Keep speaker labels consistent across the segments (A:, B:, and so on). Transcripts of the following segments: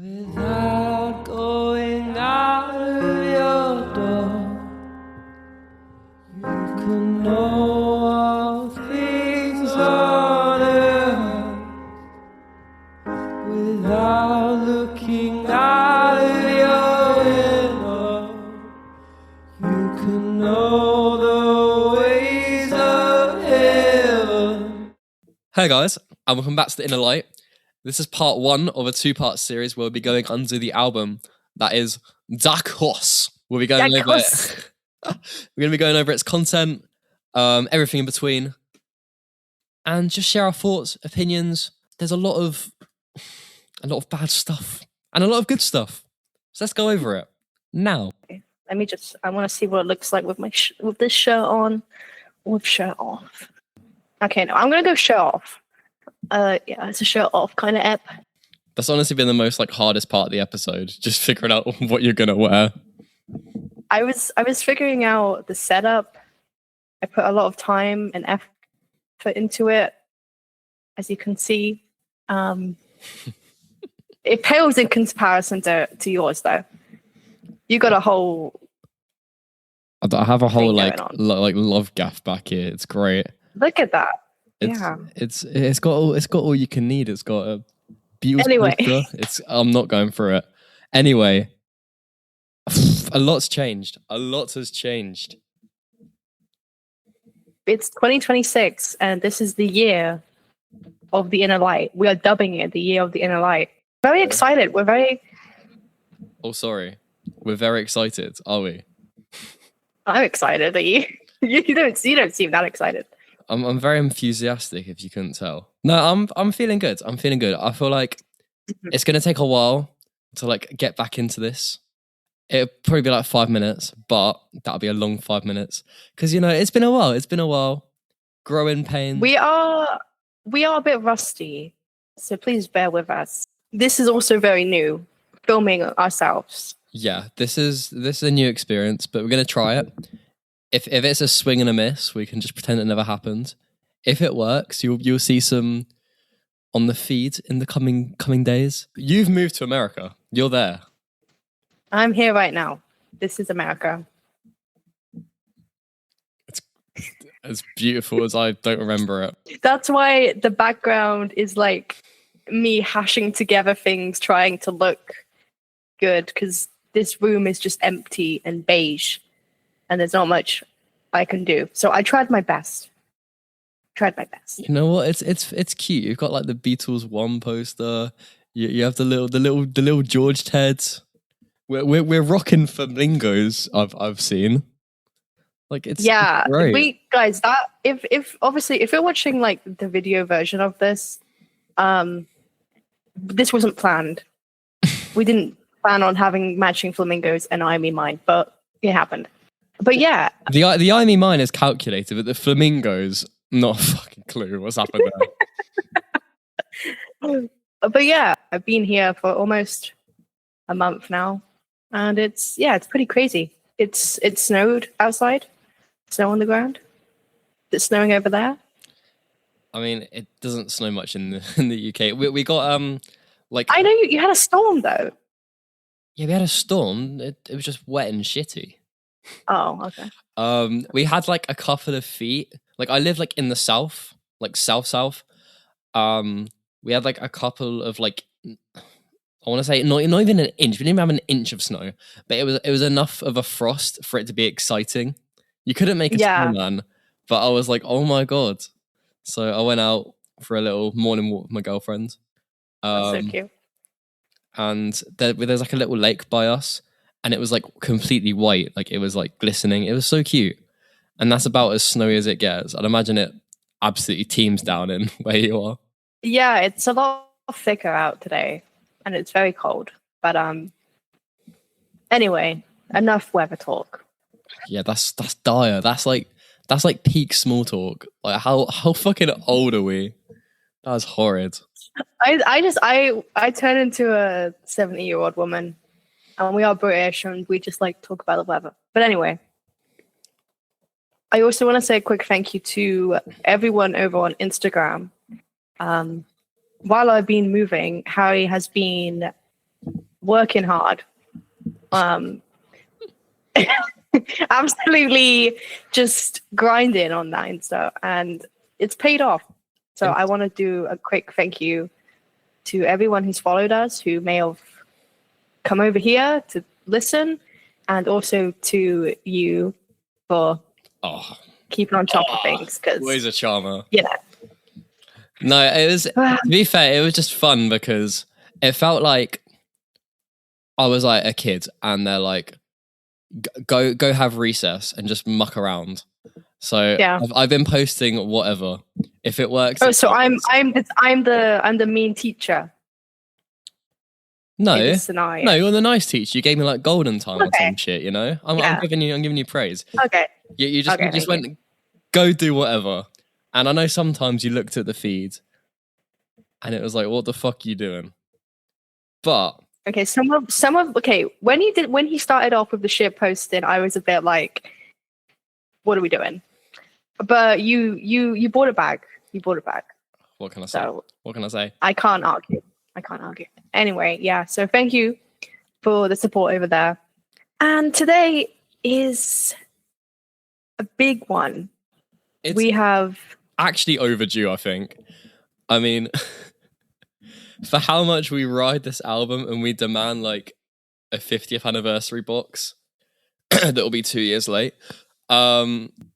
A: Without going out of your door, you can know all things on earth. Without looking out of your window, you can know the ways of heaven.
B: Hey guys, and welcome back to The Inner Light. This is part one of a two-part series where we'll be going under the album that is Dark Horse. We'll be going over it. We're going to be going over its content, everything in between, and just share our thoughts, opinions. There's a lot of bad stuff and a lot of good stuff. So let's go over it now.
C: Let me I want to see what it looks like with my with this shirt on, with shirt off. Okay, no, I'm gonna go shirt off. Yeah, it's a shirt off kind of app.
B: That's honestly been the most hardest part of the episode, just figuring out what you're gonna wear.
C: I was figuring out the setup. I put a lot of time and effort into it, as you can see. It pales in comparison to yours, though. You got a whole.
B: I have a whole love gaff back here. It's great.
C: Look at that.
B: It's got all you can need. It's got a beautiful
C: anyway.
B: I'm not going through it. Anyway, a lot's changed. A lot has changed.
C: It's 2026, and this is the year of the Inner Light. We are dubbing it the year of the Inner Light. Very excited. We're very.
B: Oh, sorry. We're very excited, are we?
C: I'm excited. Are you? You don't seem that excited.
B: I'm very enthusiastic, if you couldn't tell. No, I'm feeling good. I'm feeling good. I feel like it's gonna take a while to get back into this. It'll probably be 5 minutes, but that'll be a long 5 minutes. Because it's been a while. It's been a while. Growing pains.
C: We are a bit rusty, so please bear with us. This is also very new, filming ourselves.
B: Yeah, this is a new experience, but we're gonna try it. If it's a swing and a miss, we can just pretend it never happened. If it works, you'll see some on the feed in the coming days. You've moved to America. You're there.
C: I'm here right now. This is America.
B: It's as beautiful as I don't remember it.
C: That's why the background is me hashing together things, trying to look good, because this room is just empty and beige. And there's not much I can do. So I tried my best.
B: You know what? It's cute. You've got the Beatles 1 poster. You have the little George Teds. We're rocking flamingos. I've seen. It's great.
C: We guys, that if obviously if you're watching the video version of this, this wasn't planned. We didn't plan on having matching flamingos and I Me Mine, but it happened. But yeah,
B: the I Me Mine is calculated, but the flamingos, not a fucking clue what's happened
C: there. But yeah, I've been here for almost a month now, and it's pretty crazy. It snowed outside, snow on the ground. It's snowing over there.
B: I mean, it doesn't snow much in the UK. We got
C: I know you had a storm though.
B: Yeah, we had a storm. It was just wet and shitty.
C: Oh, okay.
B: We had a couple of feet. I live in the south, south. We had a couple of I want to say not even an inch. We didn't even have an inch of snow, but it was enough of a frost for it to be exciting. You couldn't make a snowman, but I was oh my god. So I went out for a little morning walk with my girlfriend.
C: That's so cute.
B: And there's a little lake by us. And it was completely white, it was glistening. It was so cute, and that's about as snowy as it gets. I'd imagine it absolutely teams down in where you are.
C: Yeah, it's a lot thicker out today, and it's very cold. But anyway, enough weather talk.
B: Yeah, that's dire. That's peak small talk. How fucking old are we? That was horrid.
C: I turn into a 70-year-old woman. And we are British, and we just talk about the weather. But anyway, I also want to say a quick thank you to everyone over on Instagram. While I've been moving, Harry has been working hard. Absolutely just grinding on that and stuff, and it's paid off. So I want to do a quick thank you to everyone who's followed us, who may have come over here to listen, and also to you for keeping on top of things. Because
B: always a charmer.
C: Yeah.
B: No, it was. To be fair, it was just fun because it felt like I was like a kid, and they're like, "Go have recess and just muck around." So
C: yeah,
B: I've been posting whatever. If it works.
C: Oh, so I'm the mean teacher.
B: No,
C: in this scenario.
B: No, you're the nice teacher. You gave me like golden time or
C: Okay.
B: some shit. You know, I'm giving you praise.
C: Okay.
B: You just went, go do whatever. And I know sometimes you looked at the feed, and it was like, what the fuck are you doing? But
C: okay, when he started off with the shit posting, I was a bit like, what are we doing? But you brought it back. You brought it back.
B: What can I say? What can I say?
C: I can't argue. Anyway, yeah. So thank you for the support over there. And today is a big one. We have
B: actually overdue, I think. I mean, for how much we ride this album and we demand like a 50th anniversary box that will be 2 years late.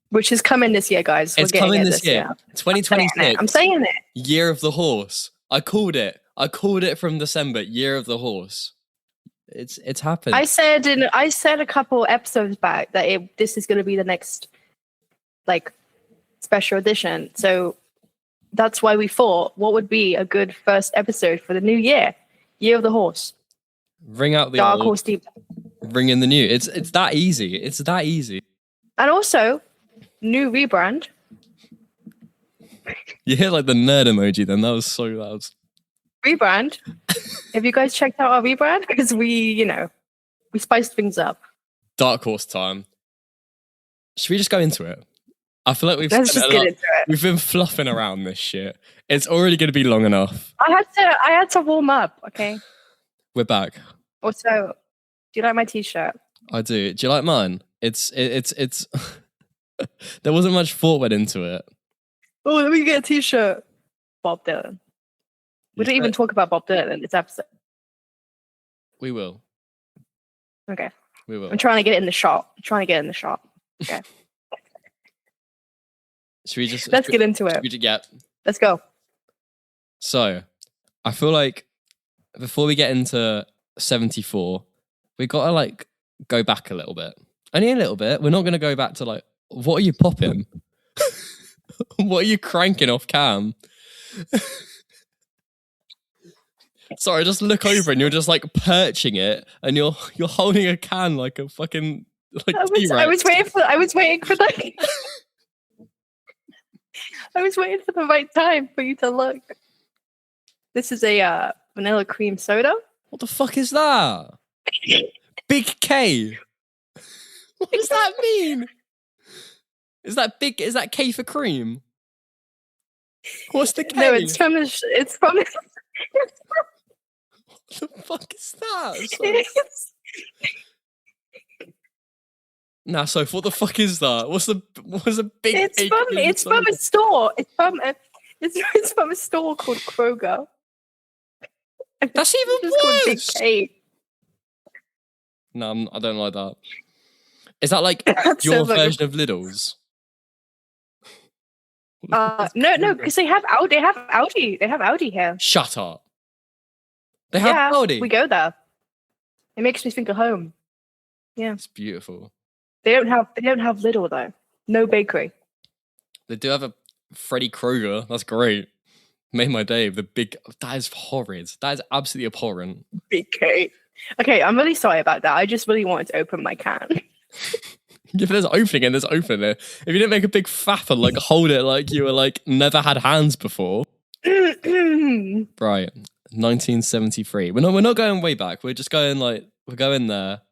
C: Which is coming this year, guys.
B: It's coming this year. 2026.
C: I'm saying it.
B: Year of the Horse. I called it from December. Year of the Horse. It's happened.
C: I said a couple episodes back that this is going to be the next like special edition. So that's why we thought, what would be a good first episode for the new year? Year of the Horse.
B: Ring out the
C: Dark
B: old,
C: Horse Deep.
B: Ring in the new. It's that easy. It's that easy.
C: And also, new rebrand.
B: You hit like the nerd emoji then. That was so loud.
C: Rebrand. Have you guys checked out our rebrand? Because we spiced things up.
B: Dark Horse time. Should we just go into it? I feel like we've been fluffing around this shit. It's already going to be long enough.
C: I had to warm up. Okay.
B: We're back.
C: Also, do you like my t-shirt?
B: I do. Do you like mine? It's there wasn't much thought went into it.
C: Oh, let me get a t-shirt. Bob Dylan. We didn't even talk about Bob Dylan in this episode.
B: We will.
C: Okay.
B: We will.
C: I'm trying to get it in the shot. Okay.
B: Should we just...
C: Let's get into it. Let's go.
B: So, I feel like before we get into 74, we got to like go back a little bit. Only a little bit. We're not going to go back to like, what are you popping? What are you cranking off cam? Sorry, just look over and you're just like perching it, and you're holding a can like a fucking like T-Rex.
C: I was waiting for the I was waiting for the right time for you to look. This is a vanilla cream soda.
B: What the fuck is that? Big K. What does that mean? Is that K for cream? What's the K?
C: No, it's from
B: What the fuck is that? Nah, so what the fuck is that? What's a big?
C: It's from a store. It's from a store called Kroger.
B: That's even worse.
C: Big K.
B: No, I don't like that. Is that like your version of Lidl's?
C: No, because they have Audi. They have Audi here.
B: Shut up. They have Audi.
C: We go there. It makes me think of home. Yeah,
B: it's beautiful.
C: They don't have Lidl though. No bakery.
B: They do have a Freddy Krueger. That's great. Made my day. That is horrid. That is absolutely abhorrent.
C: Big K. Okay, I'm really sorry about that. I just really wanted to open my can.
B: If there's opening and there's opening it. If you didn't make a big faff and like hold it like you were like never had hands before. Right. 1973. We're not going way back. We're just going like we're going there.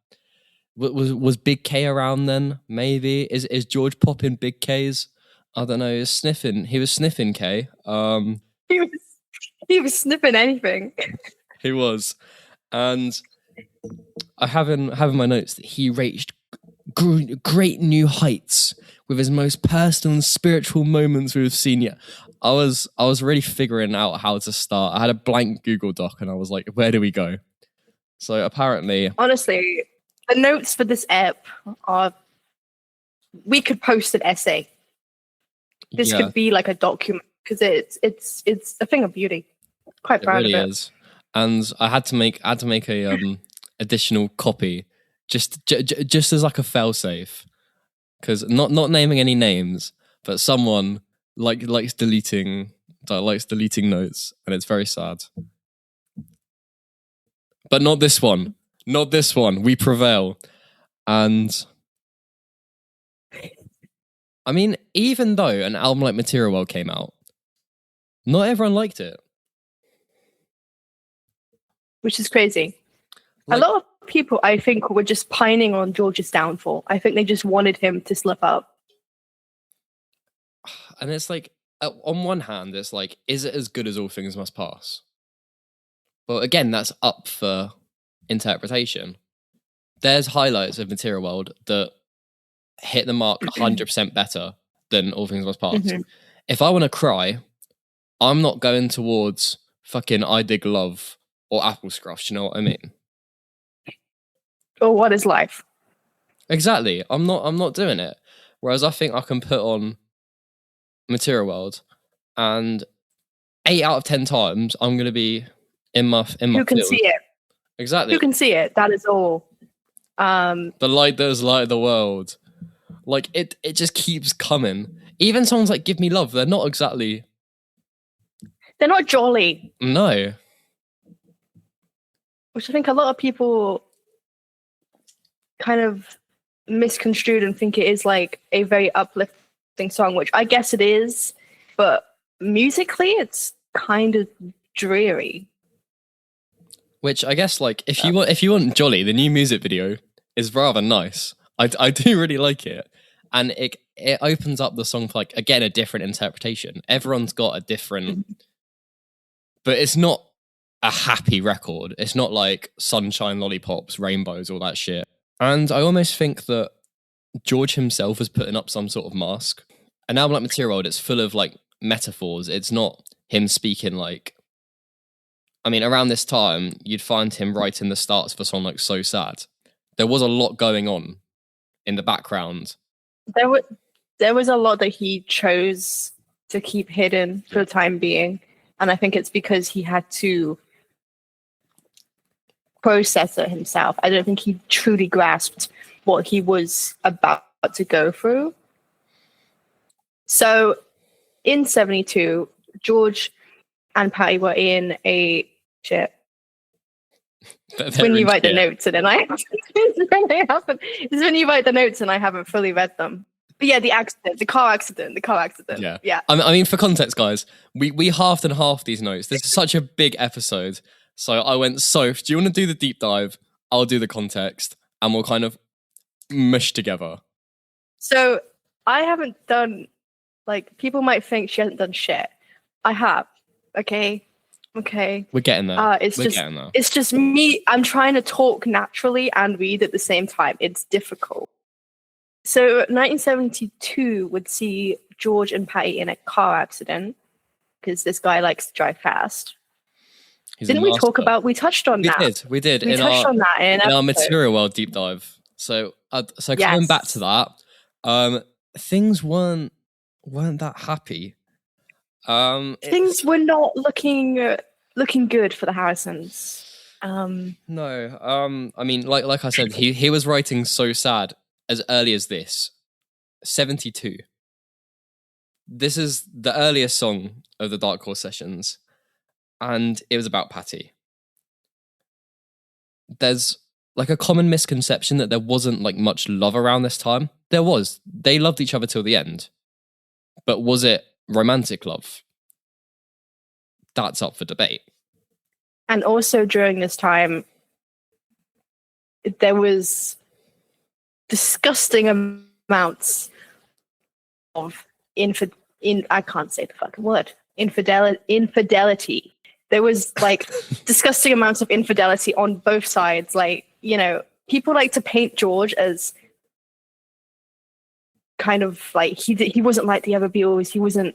B: Was Big K around then? Maybe is George popping Big K's? I don't know. He was sniffing K.
C: He was sniffing anything.
B: He was, and I have in my notes that he reached great new heights with his most personal and spiritual moments we've seen yet. I was really figuring out how to start. I had a blank Google Doc and I was like, where do we go? So apparently,
C: Honestly, the notes for this ep are. We could post an essay. This could be like a document because it's a thing of beauty. Quite proud
B: really
C: of it.
B: Is. And I had to make a additional copy just as like a failsafe, because not naming any names, but someone likes deleting notes, and it's very sad. But not this one. Not this one. We prevail. And I mean, even though an album like Material World came out, not everyone liked it.
C: Which is crazy. A lot of people, I think, were just pining on George's downfall. I think they just wanted him to slip up.
B: And it's like, on one hand, it's like, is it as good as All Things Must Pass? Well, again, that's up for interpretation. There's highlights of Material World that hit the mark 100% better than All Things Must Pass. Mm-hmm. If I want to cry, I'm not going towards fucking I Dig Love or Apple Scruff, you know what I mean?
C: Or What Is Life?
B: Exactly. I'm not doing it. Whereas I think I can put on Material World, and 8 out of 10 times I'm going to be in my
C: You can
B: field.
C: see it.
B: Exactly.
C: You can see it. That is all.
B: The light that has lighted the world. Like, it just keeps coming. Even songs like Give Me Love, they're not exactly...
C: They're not jolly.
B: No.
C: Which I think a lot of people kind of misconstrued and think it is like a very uplifting song, which I guess it is, but musically it's kind of dreary.
B: Which I guess, like, if you want jolly, the new music video is rather nice. I do really like it. And it opens up the song for, like, again, a different interpretation. Everyone's got a different... But it's not a happy record. It's not like sunshine, lollipops, rainbows, all that shit. And I almost think that George himself was putting up some sort of mask. An album like Material World, it's full of, like, metaphors. It's not him speaking like... I mean, around this time, you'd find him writing the starts for a song like So Sad. There was a lot going on in the background.
C: There was a lot that he chose to keep hidden for the time being. And I think it's because he had to process it himself. I don't think he truly grasped what he was about to go through. So in 72, George and Patty were in a shit. When you write the notes and then it's when you write the notes and I haven't fully read them. But yeah, the car accident. Yeah.
B: I mean, for context, guys, we halved and halved these notes. This is such a big episode. So I went, Soph, do you want to do the deep dive? I'll do the context and we'll kind of mush together.
C: So I haven't done, like, people might think she hasn't done shit. I have. Okay.
B: We're getting there.
C: It's just me. I'm trying to talk naturally and read at the same time. It's difficult. So 1972 would see George and Patty in a car accident because this guy likes to drive fast. Didn't we talk about? We touched on that.
B: We did.
C: We touched on that in
B: our Material World deep dive. So coming back to that, things weren't that happy.
C: Things were not looking good for the Harrisons.
B: No. I mean, like I said, he was writing So Sad as early as this, 72. This is the earliest song of the Dark Horse sessions, and it was about Patty. There's like a common misconception that there wasn't like much love around this time. There was. They loved each other till the end. But was it romantic love? That's up for debate.
C: And also during this time, there was disgusting amounts of I can't say the fucking word. Infidelity. There was like disgusting amounts of infidelity on both sides. Like you know, people like to paint George as kind of like he wasn't like the other Beatles. He wasn't,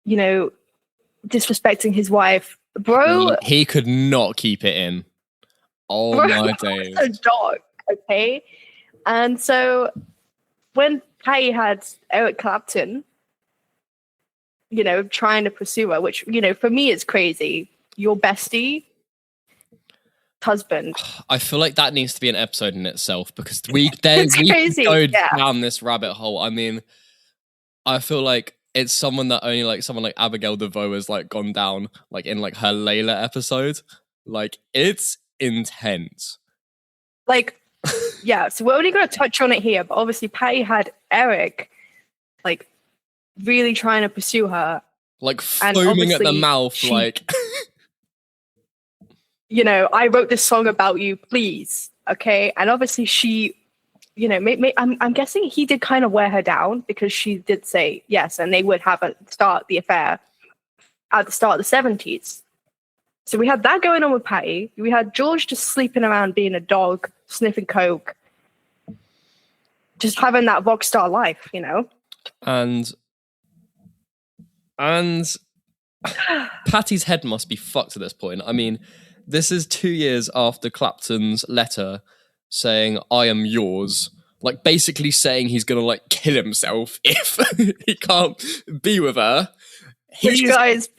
C: you know, disrespecting his wife. Bro,
B: He could not keep it in. Oh
C: bro
B: my
C: was
B: days.
C: a dog, okay? And so when Patty had Eric Clapton, you know, trying to pursue her, which, you know, for me is crazy. Your bestie husband.
B: I feel like that needs to be an episode in itself because we
C: It's
B: could
C: crazy,
B: go
C: yeah.
B: down this rabbit hole. I mean, I feel like it's someone that only like someone like Abigail DeVoe has like gone down like in like her Layla episode. Like it's intense.
C: Like, yeah, so we're only going to touch on it here, but obviously Patty had Eric like really trying to pursue her.
B: Like
C: And
B: foaming at the
C: obviously
B: mouth,
C: she-
B: like
C: You know, I wrote this song about you, please. Okay. And obviously she, you know, I'm guessing he did kind of wear her down because she did say yes, and they would have the affair at the start of the 70s. So we had that going on with Patty. We had George just sleeping around being a dog, sniffing coke, just having that rock star life, you know?
B: and Patty's head must be fucked at this point. I mean, this is 2 years after Clapton's letter saying, I am yours. Like, basically saying he's gonna, like, kill himself if he can't be with her.
C: Which, guys,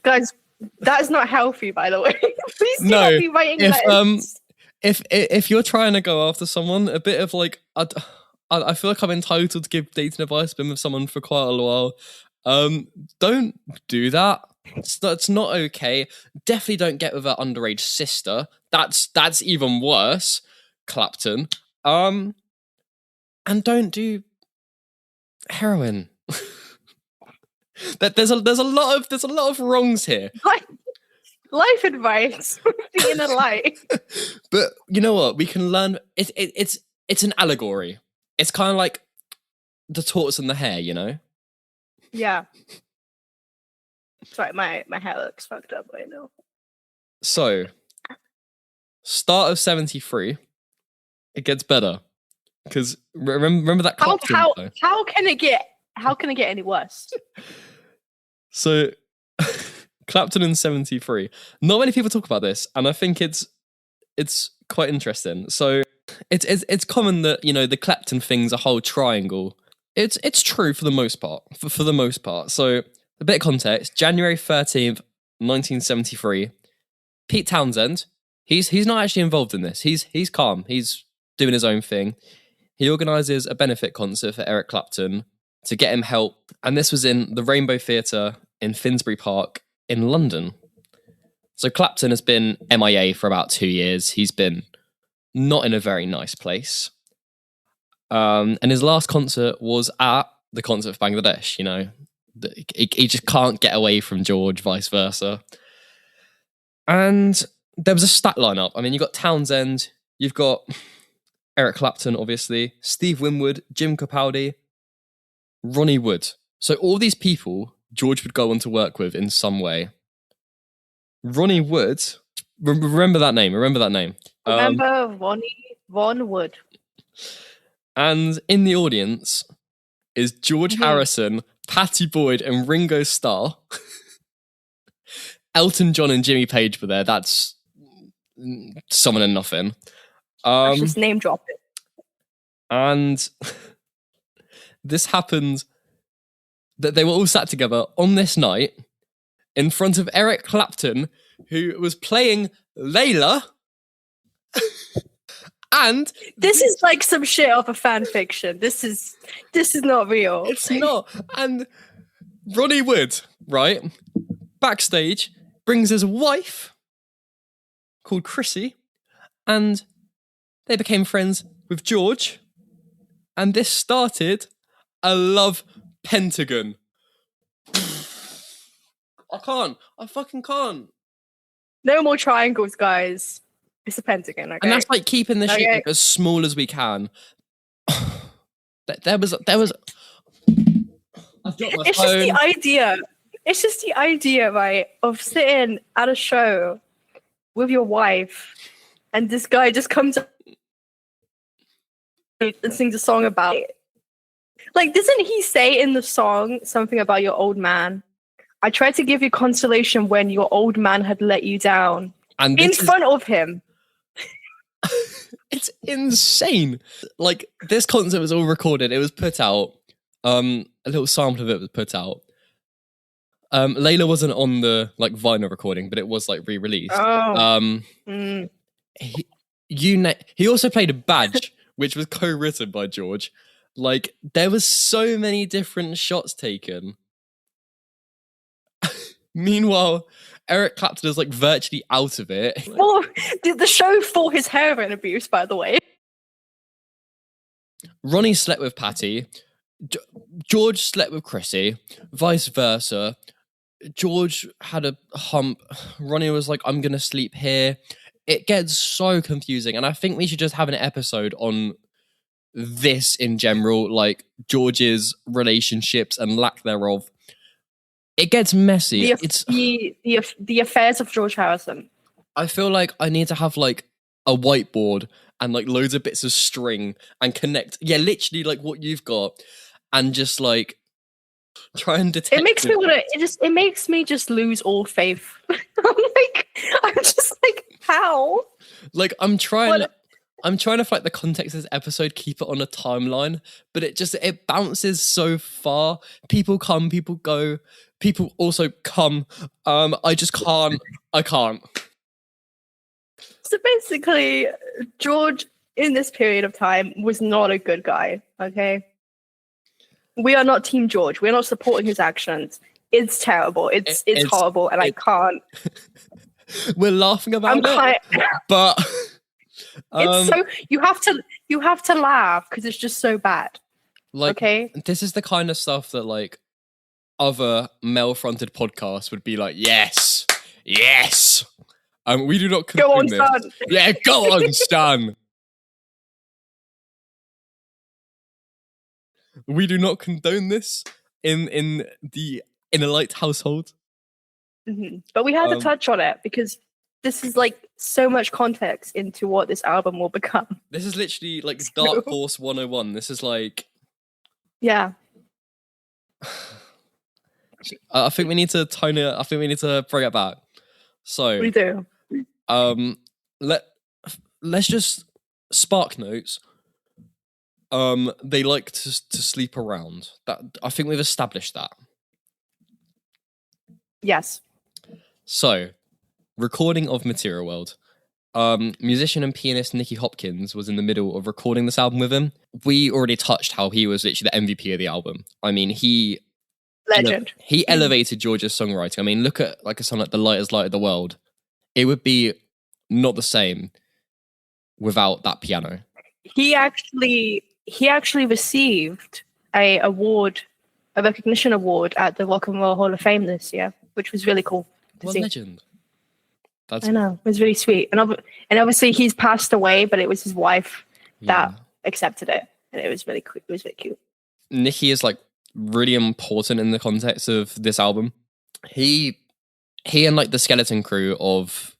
C: that is not healthy, by the way. Please do not be writing letters.
B: If you're trying to go after someone, a bit of, like, I feel like I'm entitled to give dating advice. Been with someone for quite a while. Don't do that. That's not okay. Definitely don't get with her underage sister. That's even worse, Clapton. And don't do heroin. There's a lot of wrongs here.
C: Life advice in a light.
B: But you know what? We can learn. It's an allegory. It's kind of like the tortoise and the hare, you know?
C: Yeah. Sorry, my hair looks fucked up right now.
B: So, start of 73, it gets better. Because remember that Clapton,
C: how can it get any worse?
B: So, Clapton in 73. Not many people talk about this, and I think it's quite interesting. So, it's common that, you know, the Clapton thing's a whole triangle. It's true for the most part. For the most part. So, a bit of context, January 13th, 1973, Pete Townsend, he's not actually involved in this. He's calm. He's doing his own thing. He organises a benefit concert for Eric Clapton to get him help. And this was in the Rainbow Theatre in Finsbury Park in London. So Clapton has been MIA for about 2 years. He's been not in a very nice place. And his last concert was at the concert for Bangladesh, you know. He just can't get away from George, vice versa. And there was a stat lineup. I mean, you've got Townsend, you've got Eric Clapton, obviously, Steve Winwood, Jim Capaldi, Ronnie Wood. So all these people George would go on to work with in some way. Ronnie Wood, remember that name. Remember
C: Ron Wood.
B: And in the audience is George Harrison, Patty Boyd, and Ringo Starr. Elton John and Jimmy Page were there. That's someone and nothing.
C: Let's just name drop it.
B: And this happened that they were all sat together on this night in front of Eric Clapton, who was playing Layla. And
C: this is like some shit off a fan fiction. This is not real.
B: It's not. And Ronnie Wood, right, backstage, brings his wife called Chrissy, and they became friends with George, and this started a love pentagon. I fucking can't.
C: No more triangles, guys. It's a pentagon, okay?
B: And that's like keeping the shit as small as we can. There was. I've got my
C: it's
B: phone.
C: just the idea. It's just the idea, right, of sitting at a show with your wife, and this guy just comes up and sings a song about it. Like, doesn't he say in the song something about your old man? I tried to give you consolation when your old man had let you down.
B: And
C: In front of him.
B: It's insane. Like, this concert was all recorded. It was put out. A little sample of it was put out. Layla wasn't on the like vinyl recording, but it was like re-released. He also played a badge, which was co-written by George. Like, there was so many different shots taken. Meanwhile, Eric Clapton is like virtually out of it.
C: Well, the show for his heroin abuse, by the way.
B: Ronnie slept with Patty. George slept with Chrissy. Vice versa. George had a hump. Ronnie was like, I'm going to sleep here. It gets so confusing. And I think we should just have an episode on this in general, like George's relationships and lack thereof. It gets messy.
C: The affairs of George Harrison.
B: I feel like I need to have like a whiteboard and like loads of bits of string and connect. Yeah, literally like what you've got, and just like try and detect.
C: It makes me just lose all faith. I'm just like, how?
B: Like I'm trying to find the context of this episode, keep it on a timeline, but it bounces so far. People come, people go, people also come. I can't.
C: So basically, George in this period of time was not a good guy, okay? We are not Team George. We're not supporting his actions. It's terrible. It's horrible, and I can't.
B: We're laughing about it, but
C: it's so you have to laugh because it's just so bad.
B: Like,
C: okay,
B: this is the kind of stuff that like other male-fronted podcasts would be like, yes. We do not condone
C: go on,
B: this.
C: Stan.
B: Yeah, go on, Stan. We do not condone this in a light household.
C: Mm-hmm. But we had to touch on it because this is like so much context into what this album will become.
B: This is literally like Dark Horse 101. This is like,
C: yeah.
B: I think we need to tone it. I think we need to bring it back. So
C: we do.
B: Let's just spark notes. They like to sleep around. That I think we've established that.
C: Yes.
B: So, recording of Material World. Musician and pianist Nicky Hopkins was in the middle of recording this album with him. We already touched how he was literally the MVP of the album. I mean,
C: legend.
B: He elevated George's songwriting. I mean, look at like a song like The Lightest Light of the World. It would be not the same without that piano.
C: He actually received a recognition award at the Rock and Roll Hall of Fame this year, which was really cool to see.
B: Legend.
C: I know, it was really sweet. And obviously he's passed away, but it was his wife that accepted it, and it was really cool. It was really cute.
B: Nicky is like really important in the context of this album. He and like the skeleton crew of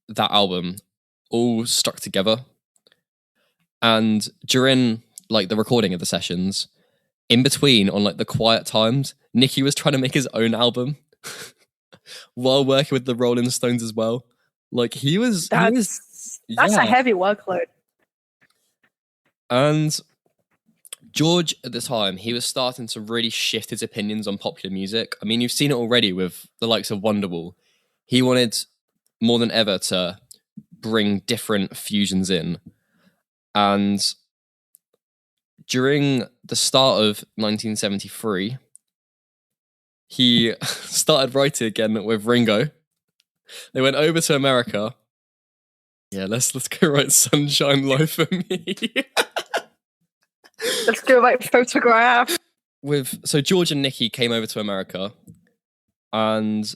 B: that album all stuck together, and during like the recording of the sessions, in between on like the quiet times, Nicky was trying to make his own album while working with the Rolling Stones as well. Like that's
C: a heavy workload.
B: And George at the time, he was starting to really shift his opinions on popular music. I mean, you've seen it already with the likes of Wonderwall. He wanted more than ever to bring different fusions in. And during the start of 1973, he started writing again with Ringo. They went over to America. Yeah, let's go write Sunshine Life for Me.
C: Let's go write Photograph.
B: So George and Nicky came over to America, and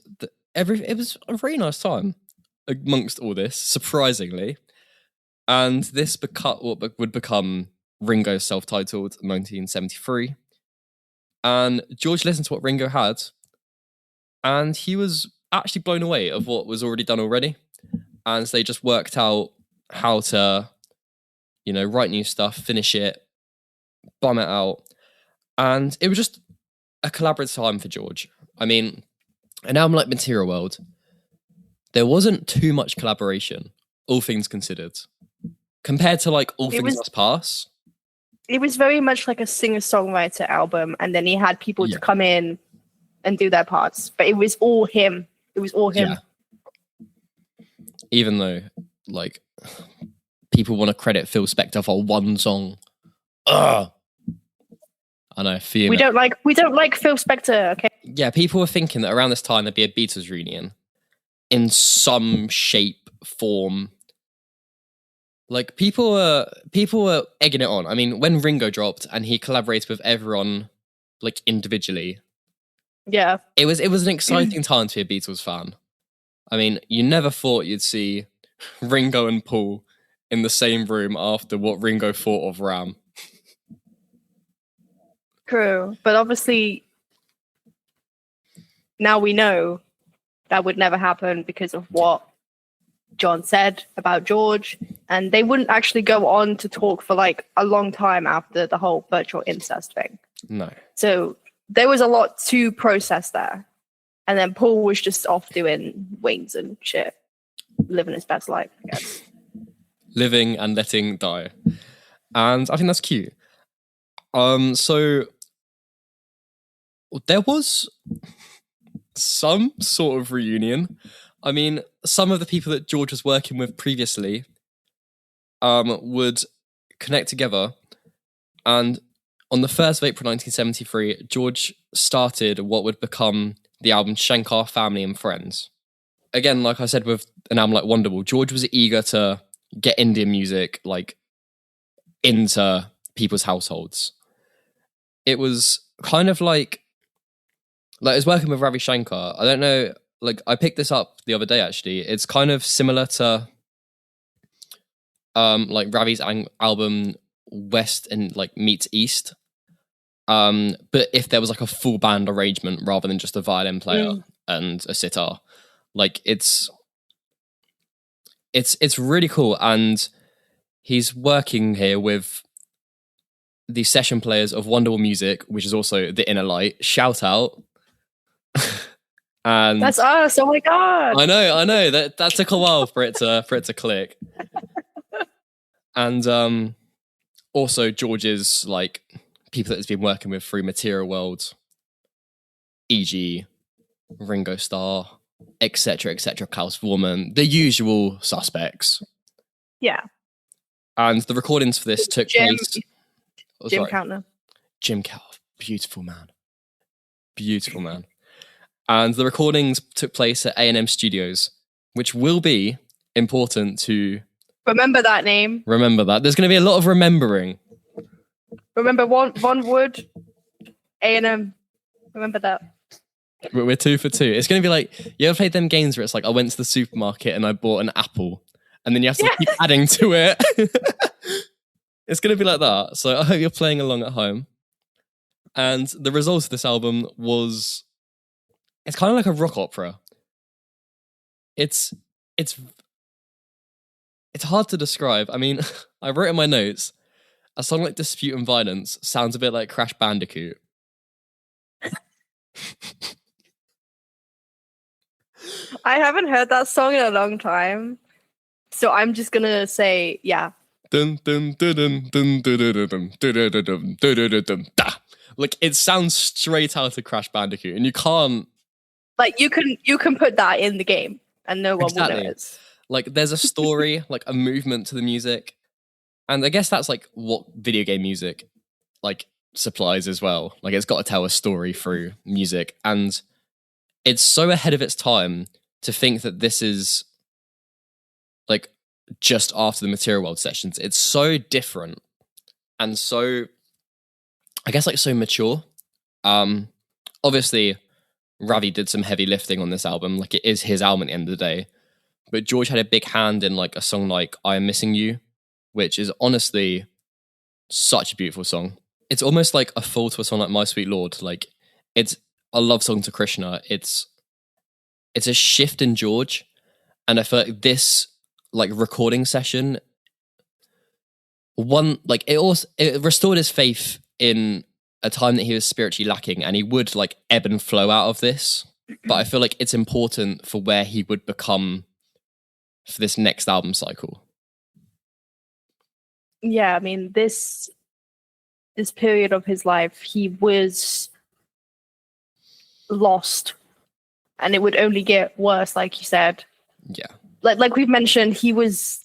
B: it was a very nice time amongst all this, surprisingly. And this would become Ringo's self-titled 1973. And George listened to what Ringo had, and he was actually blown away of what was already done already. And so they just worked out how to, write new stuff, finish it, bum it out. And it was just a collaborative time for George. I mean, an album like Material World, there wasn't too much collaboration, all things considered, compared to like All Things Must Pass.
C: It was very much like a singer-songwriter album, and then he had people to come in and do their parts. But it was all him. It was all him.
B: Yeah. Even though, like, people want to credit Phil Spector for one song. Ugh. I know.
C: We don't like Phil Spector. Okay.
B: Yeah, people were thinking that around this time there'd be a Beatles reunion in some shape, form. Like people were egging it on. I mean, when Ringo dropped and he collaborated with everyone, like individually.
C: Yeah.
B: It was an exciting time to be a Beatles fan. I mean, you never thought you'd see Ringo and Paul in the same room after what Ringo thought of Ram.
C: True, but obviously now we know that would never happen because of what John said about George, and they wouldn't actually go on to talk for like a long time after the whole virtual incest thing.
B: No.
C: So there was a lot to process there. And then Paul was just off doing wings and shit, living his best life, I guess.
B: Living and letting die. And I think that's cute. So there was some sort of reunion. I mean, some of the people that George was working with previously would connect together. And on the 1st of April 1973, George started what would become the album Shankar Family and Friends. Again, like I said, with an album like Wonderwall, George was eager to get Indian music like into people's households. It was kind of like I was working with Ravi Shankar. I don't know, like I picked this up the other day actually. It's kind of similar to like Ravi's album West and like Meets East. But if there was like a full band arrangement rather than just a violin player and a sitar. Like it's really cool, and he's working here with the session players of Wonderwall Music, which is also the Inner Light. Shout out. And
C: that's us. Oh my god.
B: I know that took a while for it to click. And also George's like people that he's been working with through Material World, e.g. Ringo Starr, etc., Klaus Voormann, the usual suspects.
C: Yeah.
B: And the recordings for this took place.
C: Jim Counter.
B: Jim Counter, beautiful man. And the recordings took place at A&M Studios, which will be important to
C: remember that name.
B: Remember that. There's going to be a lot of remembering.
C: Remember Von Wood, A&M. Remember that.
B: We're 2 for 2. It's going to be like, you ever played them games where it's like, I went to the supermarket and I bought an apple, and then you have to keep adding to it. It's going to be like that. So I hope you're playing along at home. And the result of this album was, it's kind of like a rock opera. It's hard to describe. I mean, I wrote in my notes, a song like Dispute and Violence sounds a bit like Crash Bandicoot.
C: I haven't heard that song in a long time, so I'm just gonna say, yeah.
B: Like it sounds straight out of Crash Bandicoot, and you can't.
C: Like you can put that in the game, and no one will notice.
B: Like there's a story, like a movement to the music, and I guess that's like what video game music like supplies as well. Like it's got to tell a story through music, and it's so ahead of its time to think that this is like just after the Material World sessions. It's so different and so, I guess, like so mature. Obviously Ravi did some heavy lifting on this album. Like it is his album at the end of the day, but George had a big hand in like a song like I Am Missing You, which is honestly such a beautiful song. It's almost like a fall to a song like My Sweet Lord. Like it's a love song to Krishna. It's a shift in George, and I feel like this like recording session it restored his faith in a time that he was spiritually lacking, and he would like ebb and flow out of this. But I feel like it's important for where he would become for this next album cycle.
C: Yeah, I mean, this period of his life, he was lost, and it would only get worse, like you said.
B: Yeah.
C: Like we've mentioned, he was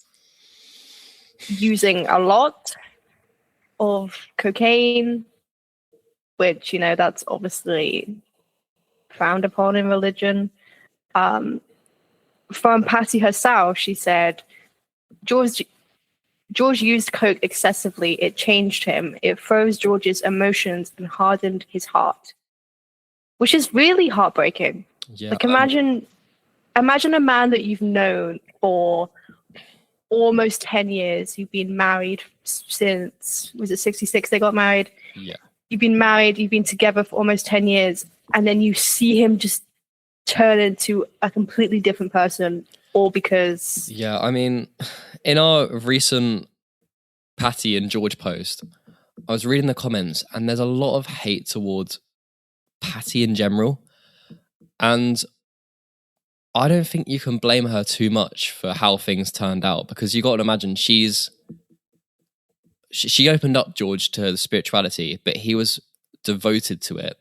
C: using a lot of cocaine, which, you know, that's obviously frowned upon in religion. From Patty herself, she said, George used coke excessively. It changed him. It froze George's emotions and hardened his heart, which is really heartbreaking.
B: Yeah.
C: Like imagine a man that you've known for almost 10 years. You've been married since, was it 66 they got married?
B: Yeah.
C: You've been married, you've been together for almost 10 years, and then you see him just turn into a completely different person, all because...
B: Yeah, I mean, in our recent Patty and George post, I was reading the comments, and there's a lot of hate towards Patty in general. And I don't think you can blame her too much for how things turned out, because you got to imagine she opened up George to the spirituality, but he was devoted to it.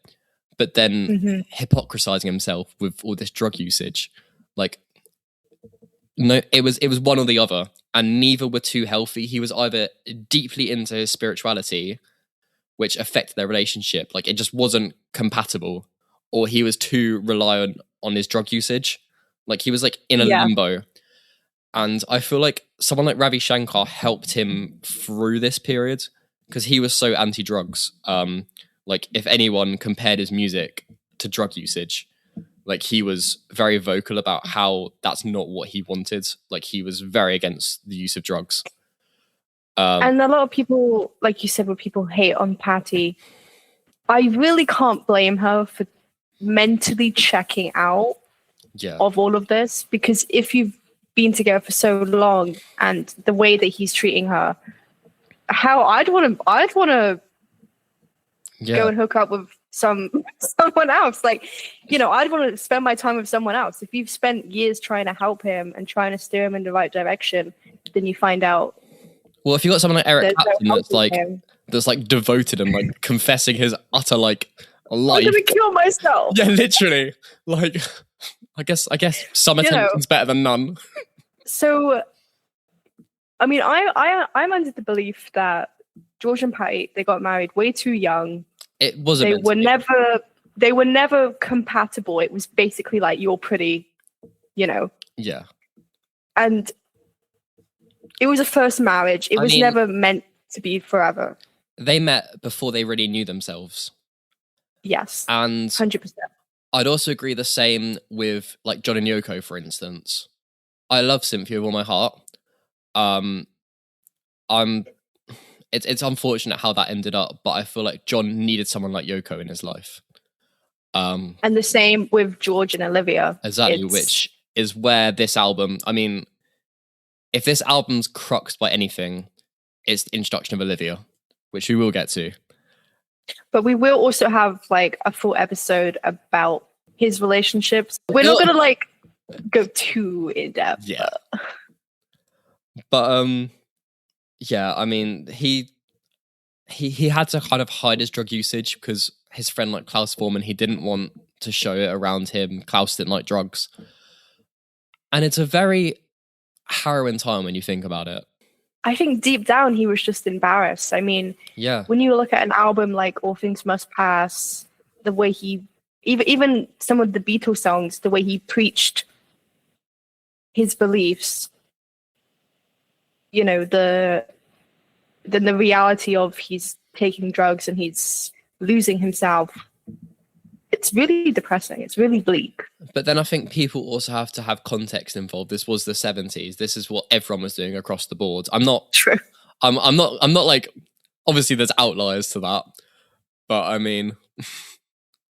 B: But then hypocrisizing himself with all this drug usage, like, no, it was one or the other, and neither were too healthy. He was either deeply into his spirituality, which affected their relationship, like it just wasn't compatible, or he was too reliant on his drug usage. Like he was like in a limbo. And I feel like someone like Ravi Shankar helped him through this period because he was so anti-drugs. Like if anyone compared his music to drug usage, like he was very vocal about how that's not what he wanted. Like he was very against the use of drugs.
C: And a lot of people, like you said, when people hate on Patty, I really can't blame her for mentally checking out of all of this, because if you've been together for so long and the way that he's treating her, how I'd want to go and hook up with someone else. Like, you know, I'd want to spend my time with someone else. If you've spent years trying to help him and trying to steer him in the right direction, then you find out.
B: Well, if you got someone like Eric Clapton that's like devoted and like confessing his utter like life,
C: I'm gonna kill myself.
B: Yeah, literally. Like, I guess some attention's better than none. So,
C: I mean, I'm under the belief that George and Patty, they got married way too young.
B: It was
C: they were never compatible. It was basically like, you're pretty, you know.
B: Yeah.
C: And it was a first marriage. It was never meant to be forever.
B: They met before they really knew themselves.
C: Yes.
B: And
C: 100%.
B: I'd also agree the same with like John and Yoko, for instance. I love Cynthia with all my heart. It's unfortunate how that ended up, but I feel like John needed someone like Yoko in his life.
C: And the same with George and Olivia.
B: Exactly, which is where this album, I mean, if this album's cruxed by anything, it's the introduction of Olivia, which we will get to.
C: But we will also have like a full episode about his relationships. We're not gonna like go too in depth.
B: Yeah. But yeah, I mean, he had to kind of hide his drug usage because his friend like Klaus Forman, he didn't want to show it around him. Klaus didn't like drugs. And it's a very harrowing time when you think about it.
C: I think deep down he was just embarrassed. I mean, when you look at an album like All Things Must Pass, the way he, even some of the Beatles songs, the way he preached his beliefs, you know, the reality of he's taking drugs and he's losing himself. It's really depressing. It's really bleak.
B: But then I think people also have to have context involved. This was the 70s. This is what everyone was doing across the board. I'm not
C: true.
B: I'm not like, obviously there's outliers to that. But I mean,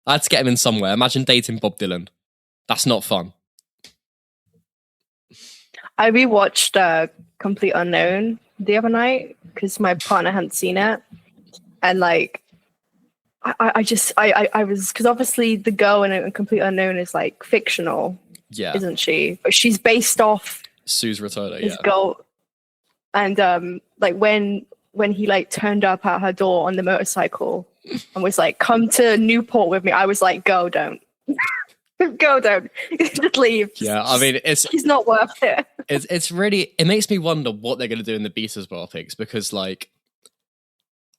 B: I had to get him in somewhere. Imagine dating Bob Dylan. That's not fun.
C: I rewatched Complete Unknown the other night because my partner hadn't seen it, and like I was, because obviously the girl in Complete Unknown is like fictional,
B: Yeah,
C: isn't she? But she's based off
B: Sue's Rotolo.
C: this
B: Yeah,
C: girl, and like when he like turned up at her door on the motorcycle and was like, "Come to Newport with me," I was like, "Go, don't." Go, don't. Just leave.
B: yeah. I mean,
C: He's not worth it.
B: it's really, it makes me wonder what they're gonna do in the Beatles biopics, because like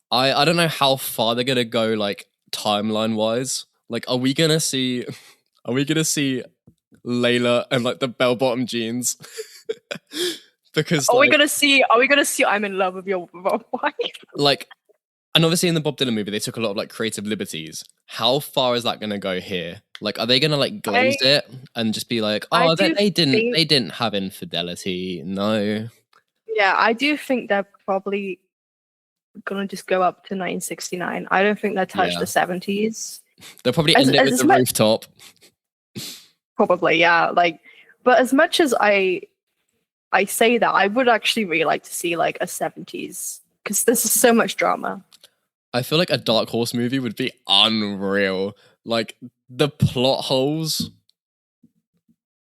B: I don't know how far they're gonna go, like timeline wise. Like, are we gonna see Layla and like the bell bottom jeans? Because
C: Are we gonna see I'm in love with your wife?
B: like, and obviously in the Bob Dylan movie they took a lot of like creative liberties. How far is that gonna go here? Like, are they gonna like glaze it and just be like, oh, they didn't have infidelity? No.
C: Yeah, I do think they're probably gonna just go up to 1969. I don't think they'll touch the 70s.
B: They'll probably end it with the rooftop.
C: Probably, yeah. Like, but as much as I say that, I would actually really like to see like a 70s, because this is so much drama.
B: I feel like a Dark Horse movie would be unreal. Like, the plot holes.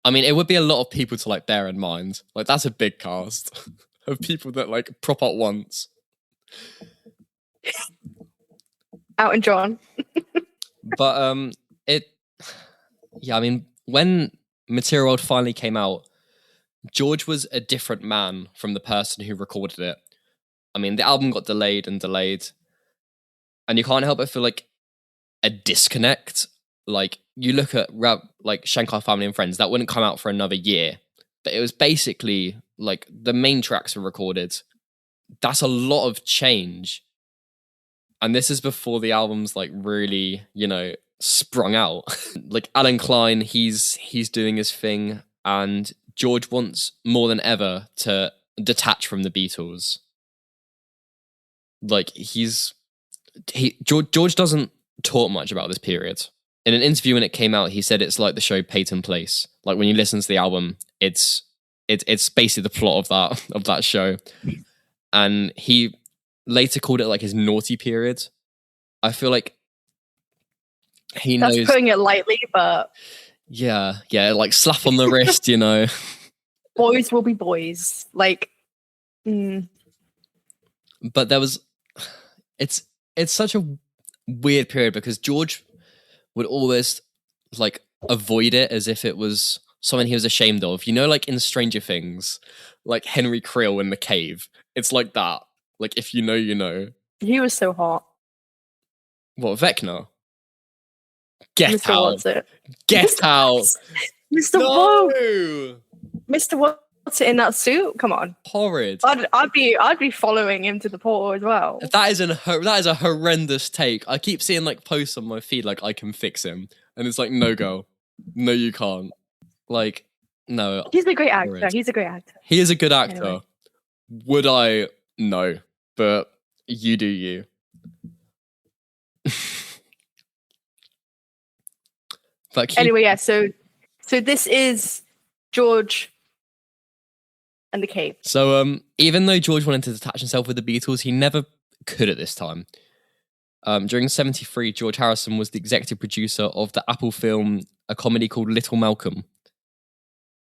B: I mean, it would be a lot of people to like bear in mind. Like, that's a big cast of people that like prop up once.
C: Elton John.
B: But I mean, when Material World finally came out, George was a different man from the person who recorded it. I mean, the album got delayed, and you can't help but feel like a disconnect. Like, you look at like Shankar Family and Friends, that wouldn't come out for another year, but it was basically like the main tracks were recorded. That's a lot of change, and this is before the album's like really, sprung out. Like, Alan Klein, he's doing his thing, and George wants more than ever to detach from the Beatles. Like, George doesn't talk much about this period. In an interview when it came out, he said it's like the show Peyton Place. Like, when you listen to the album, it's basically the plot of that show. And he later called it like his naughty period. I feel like
C: That's putting it lightly, but
B: yeah, like slap on the wrist,
C: Boys will be boys. Like,
B: But there was, it's such a weird period, because George would always like avoid it as if it was something he was ashamed of. Like in Stranger Things, like Henry Creel in the cave. It's like that. Like, if you know, you know.
C: He was so hot.
B: What, Vecna? Get
C: Mr.
B: out.
C: What's it?
B: Get out.
C: Mr.
B: No.
C: Mr. What's it in that suit? Come on.
B: Horrid.
C: I'd be following him to the portal as well.
B: That is a horrendous take. I keep seeing like posts on my feed like, I can fix him, and it's like, no, girl, no, you can't. Like, no.
C: He's a great actor. He's a great actor.
B: He is a good actor.
C: Anyway.
B: Would I? No, but you do you. But
C: anyway, yeah. So this is George and the cave.
B: So even though George wanted to detach himself with the Beatles, he never could at this time. During '73, George Harrison was the executive producer of the Apple film, a comedy called Little Malcolm,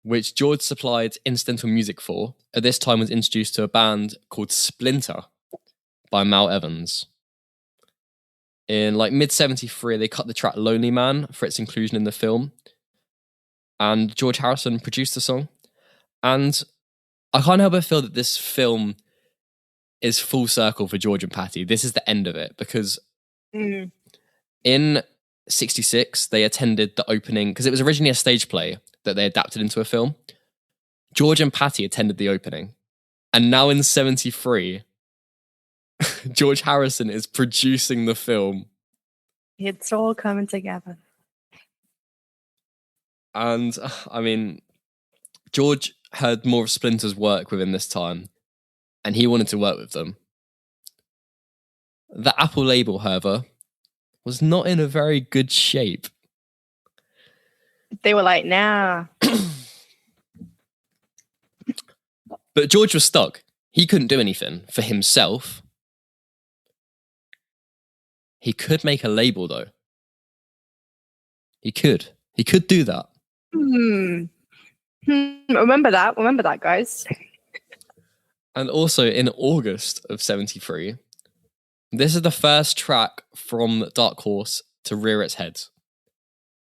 B: which George supplied incidental music for. At this time was introduced to a band called Splinter by Mal Evans. In like mid-'73, they cut the track Lonely Man for its inclusion in the film. And George Harrison produced the song. And I can't help but feel that this film is full circle for George and Patty. This is the end of it, because in '66, they attended the opening, because it was originally a stage play that they adapted into a film. George and Patty attended the opening. And now in '73, George Harrison is producing the film.
C: It's all coming together.
B: And I mean, George heard more of Splinter's work within this time, and he wanted to work with them. The Apple label, however, was not in a very good shape.
C: They were like, nah.
B: But George was stuck. He couldn't do anything for himself. He could make a label, though. He could do that.
C: Remember that, guys.
B: And also in August of 73, this is the first track from Dark Horse to rear its head.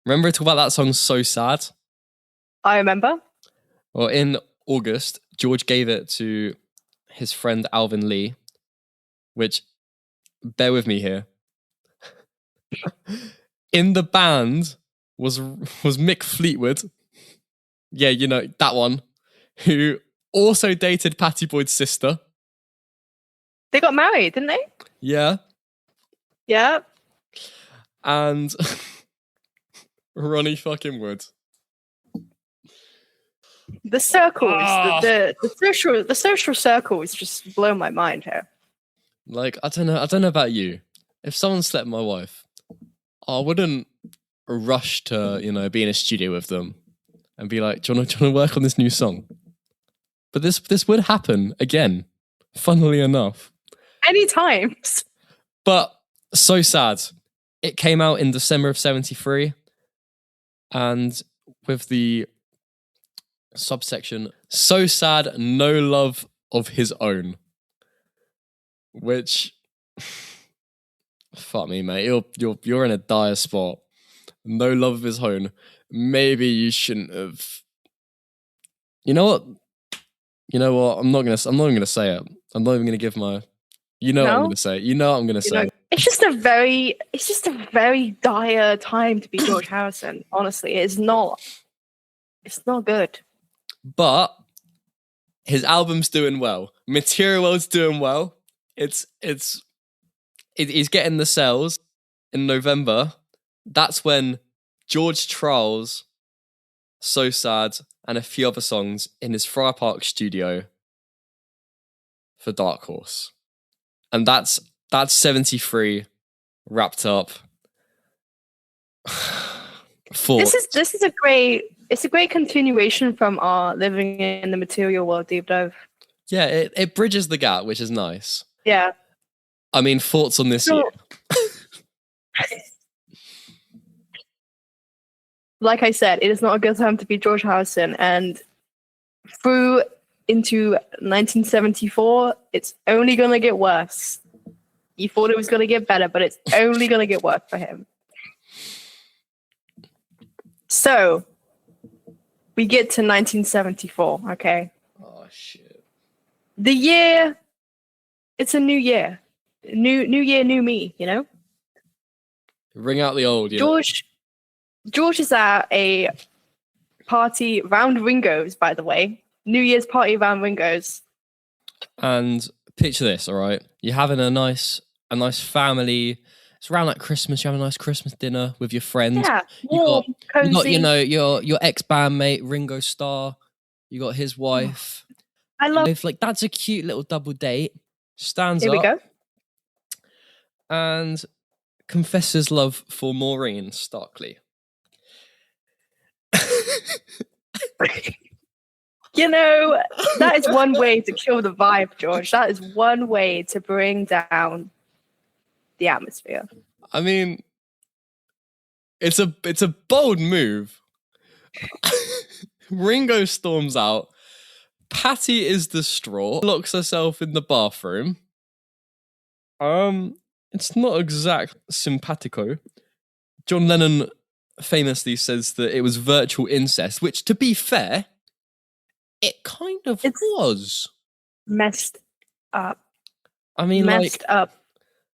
B: Remember I talk about that song So Sad?
C: I remember.
B: Well, in August, George gave it to his friend Alvin Lee, which, bear with me here. In the band was Mick Fleetwood. Yeah, you know, that one. Who also dated Pattie Boyd's sister.
C: They got married, didn't they?
B: Yeah.
C: Yeah.
B: And Ronnie fucking Wood.
C: The circles, the social circles just blow my mind here.
B: Like, I don't know about you. If someone slept with my wife, I wouldn't rush to, you know, be in a studio with them and be like, do you want to work on this new song? But this would happen again, funnily enough.
C: Many times.
B: But So Sad. It came out in December of 73. And with the subsection, So Sad, No Love of His Own. Which, fuck me, mate. You're in a dire spot. No love of his own. Maybe you shouldn't have. You know what? I'm not even gonna say it. I'm not even gonna give my. You know what I'm gonna say. You know what I'm gonna say.
C: It's just a very dire time to be George Harrison. Honestly, it's not good.
B: But his album's doing well. Material World's doing well. He's getting the sales in November. That's when George trials So Sad and a few other songs in his Friar Park studio for Dark Horse. And that's 73 wrapped up.
C: This is a great continuation from our Living in the Material World deep dive.
B: Yeah, it bridges the gap, which is nice.
C: Yeah.
B: I mean, thoughts on this year?
C: Like I said, it is not a good time to be George Harrison, and through into 1974, it's only going to get worse. You thought it was going to get better, but it's only going to get worse for him. So, we get to 1974, okay?
B: Oh, shit.
C: The year, it's a new year. New year, new me, you know?
B: Ring out the old,
C: George is at a party round Ringo's, by the way. New Year's party around Ringo's.
B: And picture this, all right? You're having a nice family. It's around like Christmas. You have a nice Christmas dinner with your friends.
C: Yeah, warm, cozy.
B: You got, you know, your ex-bandmate Ringo Starr. You got his wife.
C: I love.
B: Like, that's a cute little double date. Stands
C: Here
B: up.
C: we go.
B: And confesses love for Maureen Starkley.
C: You know, that is one way to kill the vibe, George. That is one way to bring down the atmosphere.
B: I mean, it's a bold move. Ringo storms out. Patty is distraught. Locks herself in the bathroom. It's not exact simpatico. John Lennon famously says that it was virtual incest, which, to be fair, it kind of was.
C: Messed up.
B: I mean,
C: messed up.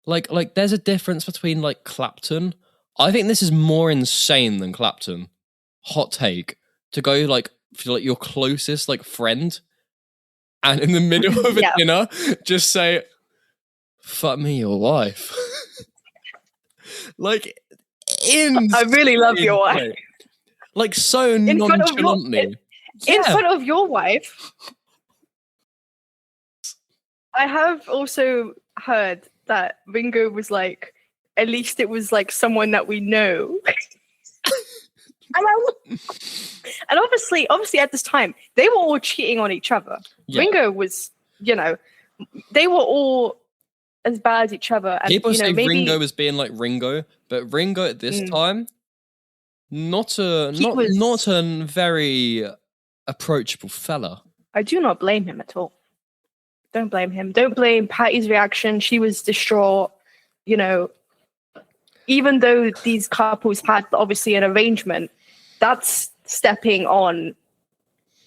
B: Like, there's a difference between, like, Clapton. I think this is more insane than Clapton. Hot take. To go, like, for, like, your closest, like, friend, and in the middle of a dinner, just say, fuck me, your wife. Like,
C: I really love your wife.
B: Like, so nonchalantly.
C: In front of your wife. I have also heard that Ringo was like, at least it was like someone that we know. And obviously at this time, they were all cheating on each other.
B: Yeah.
C: Ringo was, they were all as bad as each other. And,
B: People say
C: maybe
B: Ringo was being like Ringo, but Ringo at this time, not a very approachable fella.
C: I do not blame him at all. Don't blame him. Don't blame Patty's reaction. She was distraught. Even though these couples had obviously an arrangement, that's stepping on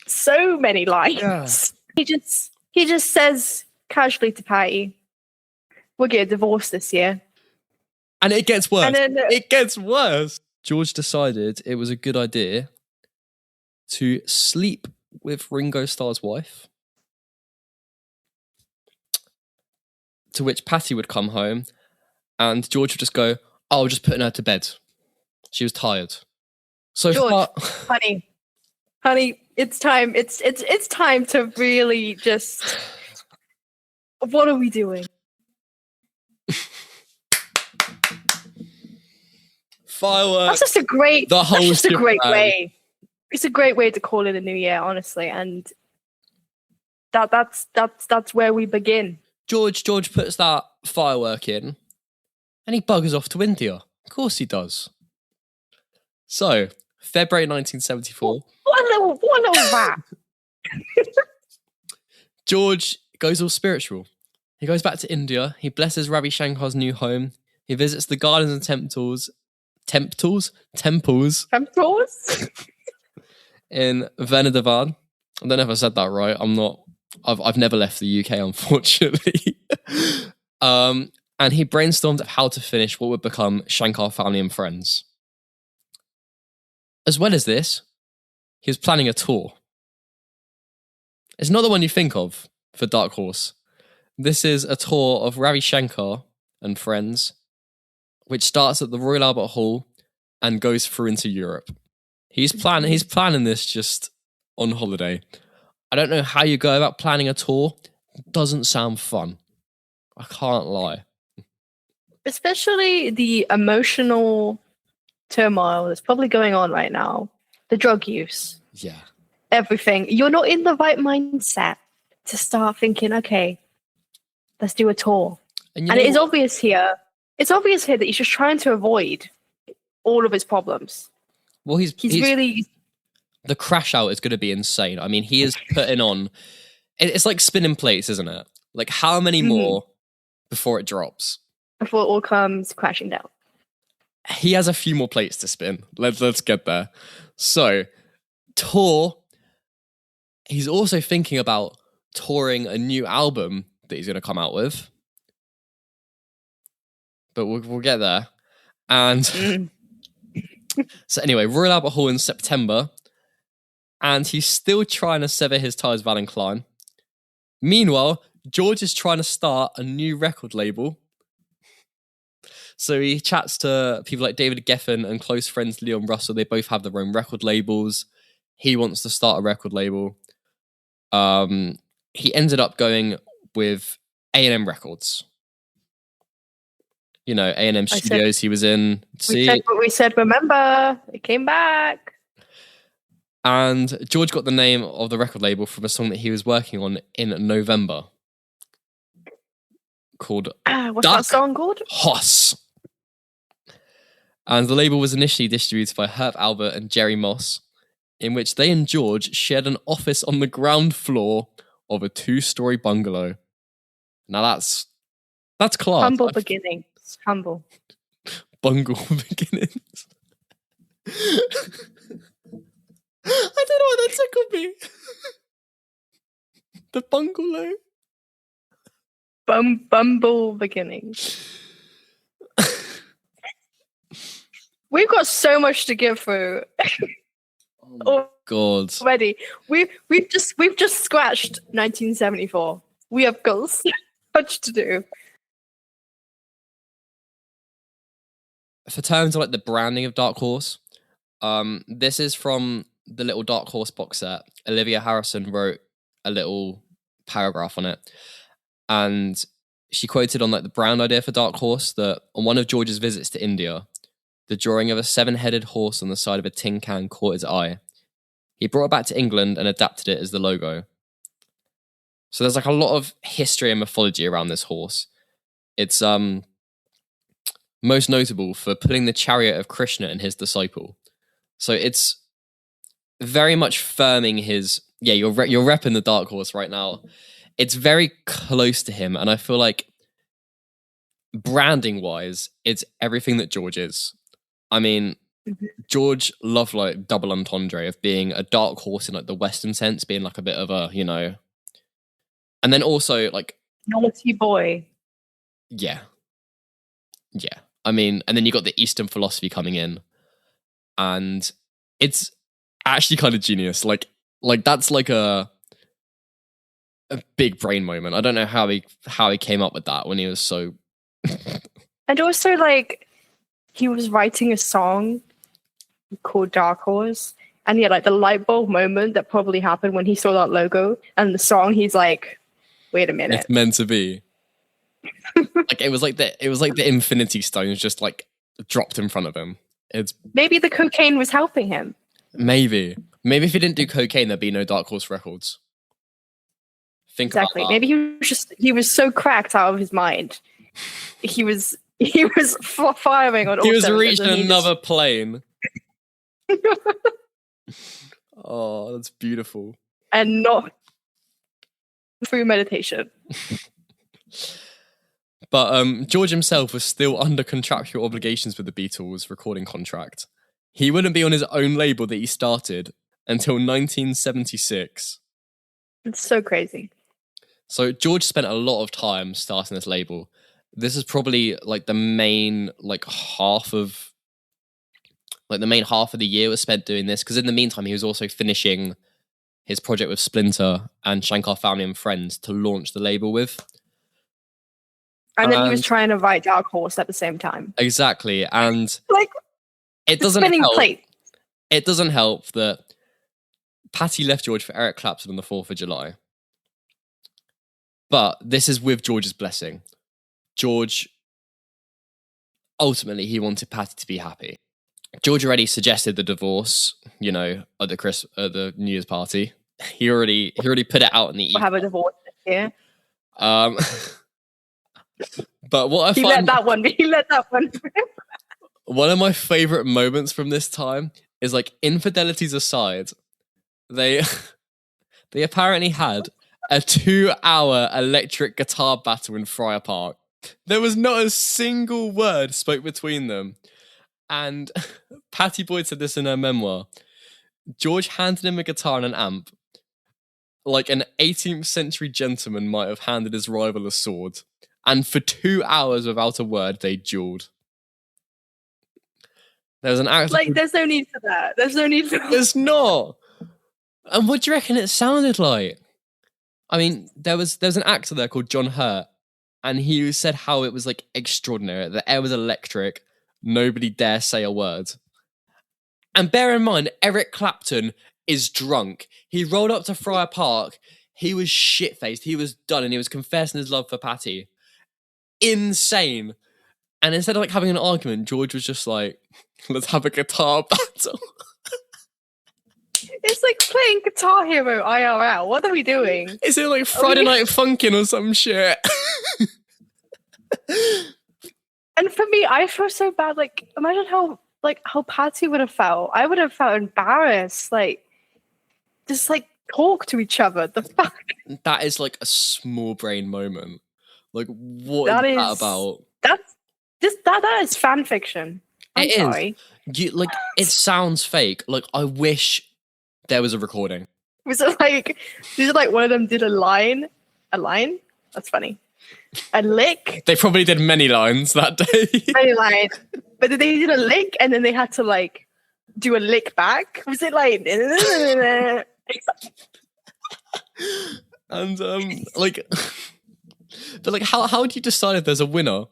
C: so many lines. Yeah. He just says casually to Patty, "We'll get a divorce this year."
B: And it gets worse. It gets worse. George decided it was a good idea to sleep with Ringo Starr's wife. To which Patty would come home and George would just go, "Oh, just putting her to bed. She was tired." So
C: George, honey, it's time. It's time to really just. What are we doing?
B: Fireworks.
C: That's just a great.
B: The whole
C: that's just a great way. It's a great way to call in the new year, honestly, and that's where we begin.
B: George puts that firework in, and he buggers off to India. Of course he does. So, February 1974.
C: What a little rat.
B: George goes all spiritual. He goes back to India. He blesses Ravi Shankar's new home. He visits the gardens and temples in Venadavad. I don't know if I said that right. I've never left the UK, unfortunately. And he brainstormed how to finish what would become Shankar Family and Friends. As well as this, he was planning a tour. It's not the one you think of for Dark Horse. This is a tour of Ravi Shankar and Friends, which starts at the Royal Albert Hall and goes through into Europe. He's planning this just on holiday. I don't know how you go about planning a tour. It doesn't sound fun. I can't lie.
C: Especially the emotional turmoil that's probably going on right now. The drug use.
B: Yeah.
C: Everything. You're not in the right mindset to start thinking, okay, let's do a tour. And it is obvious here. It's obvious here that he's just trying to avoid all of his problems.
B: Well, he's
C: really...
B: The crash out is going to be insane. I mean, he is putting on... It's like spinning plates, isn't it? Like, how many more before it drops?
C: Before it all comes crashing down.
B: He has a few more plates to spin. Let's get there. So, tour. He's also thinking about touring a new album that he's going to come out with. But we'll get there. And so anyway, Royal Albert Hall in September. And he's still trying to sever his ties with Alan Klein. Meanwhile, George is trying to start a new record label. So he chats to people like David Geffen and close friends Leon Russell. They both have their own record labels. He wants to start a record label. He ended up going with A&M Records. You know, A&M Studios he was in.
C: We said, remember, it came back.
B: And George got the name of the record label from a song that he was working on in November. Called
C: what's that song called?
B: Hoss. And the label was initially distributed by Herb Albert and Jerry Moss, in which they and George shared an office on the ground floor of a 2-story bungalow. Now that's class.
C: Humble beginnings. Humble.
B: Bungle beginnings. I don't know why that tickled me. The bungalow.
C: Bumble beginnings. We've got so much to give through.
B: Oh God!
C: Already, we've just scratched 1974. We have got so much to do.
B: For terms of like the branding of Dark Horse, this is from the little Dark Horse box set. Olivia Harrison wrote a little paragraph on it, and she quoted on like the brand idea for Dark Horse that on one of George's visits to India, the drawing of a 7-headed horse on the side of a tin can caught his eye. He brought it back to England and adapted it as the logo. So there's like a lot of history and mythology around this horse. It's most notable for pulling the chariot of Krishna and his disciple. So it's very much firming his... Yeah, you're repping the dark horse right now. It's very close to him, and I feel like branding-wise, it's everything that George is. I mean, George loved like double entendre of being a dark horse in like the Western sense, being like a bit of a, and then also like
C: naughty boy.
B: Yeah. I mean, and then you got the Eastern philosophy coming in, and it's actually kind of genius. Like that's like a big brain moment. I don't know how he came up with that when he was so.
C: And also, like, he was writing a song called Dark Horse, and yeah, like the light bulb moment that probably happened when he saw that logo and the song. He's like, "Wait a minute,
B: it's meant to be." Like it was like the Infinity Stones just like dropped in front of him. It's
C: maybe the cocaine was helping him.
B: Maybe if he didn't do cocaine, there'd be no Dark Horse Records. Think
C: Exactly.
B: about that.
C: Maybe he was so cracked out of his mind. He was firing on all
B: He was
C: cylinders
B: reaching
C: and
B: another plane. Oh, that's beautiful.
C: and not through meditation.
B: But George himself was still under contractual obligations with the Beatles recording contract. He wouldn't be on his own label that he started until 1976.
C: It's so crazy.
B: So George spent a lot of time starting this label. This is probably like the main half of the year was spent doing this, because in the meantime he was also finishing his project with Splinter and Shankar Family and Friends to launch the label with.
C: And then he was trying to write Dark Horse at the same time.
B: Exactly, and
C: Like
B: it doesn't
C: spinning
B: help.
C: plate.
B: It doesn't help that Patty left George for Eric Clapton on the 4th of July. But this is with George's blessing. George, ultimately, he wanted Patty to be happy. George already suggested the divorce, at the New Year's party. He already put it out in the
C: We'll have a divorce this year.
B: But what I
C: He
B: find...
C: let that one.
B: One of my favorite moments from this time is like, infidelities aside, they apparently had a 2-hour electric guitar battle in Friar Park. There was not a single word spoke between them. And Patty Boyd said this in her memoir. George handed him a guitar and an amp, like an 18th century gentleman might have handed his rival a sword. And for 2 hours without a word, they duelled. There was an actor...
C: Like, there's no need for that.
B: There's not. And what do you reckon it sounded like? I mean, there was an actor there called John Hurt, and he said how it was like extraordinary. The air was electric. Nobody dare say a word. And bear in mind, Eric Clapton is drunk. He rolled up to Friar Park. He was shit-faced. He was done, and he was confessing his love for Patty. Insane. And instead of like having an argument, George was just like, let's have a guitar battle.
C: It's like playing Guitar Hero IRL. What are we doing?
B: Is it like Friday Night Funkin' or some shit?
C: And for me, I feel so bad. Like, imagine how Patty would have felt. I would have felt embarrassed. Like, just like talk to each other. The fuck?
B: That is like a small brain moment. Like, what is that about?
C: That is fan fiction. I'm sorry.
B: It sounds fake. Like, I wish there was a recording.
C: Was it like one of them did a line? A line? That's funny. A lick?
B: They probably did many lines that day.
C: Many lines. But they did a lick and then they had to like do a lick back. Was it like
B: and but like how do you decide if there's a winner?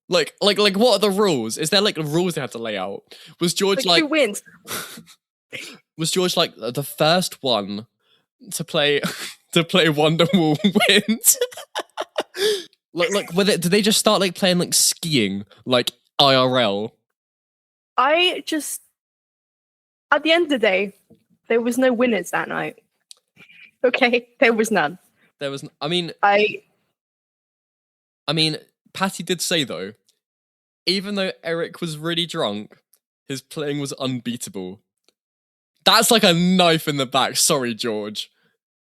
B: Like what are the rules? Is there like rules they have to lay out? Was George like
C: who wins?
B: Was George like the first one to play Wonderwall wins? Did they just start like playing like skiing like IRL.
C: At the end of the day, there was no winners that night. Okay, there was none.
B: There was. I mean, Patty did say though, even though Eric was really drunk, his playing was unbeatable. That's like a knife in the back. Sorry, George.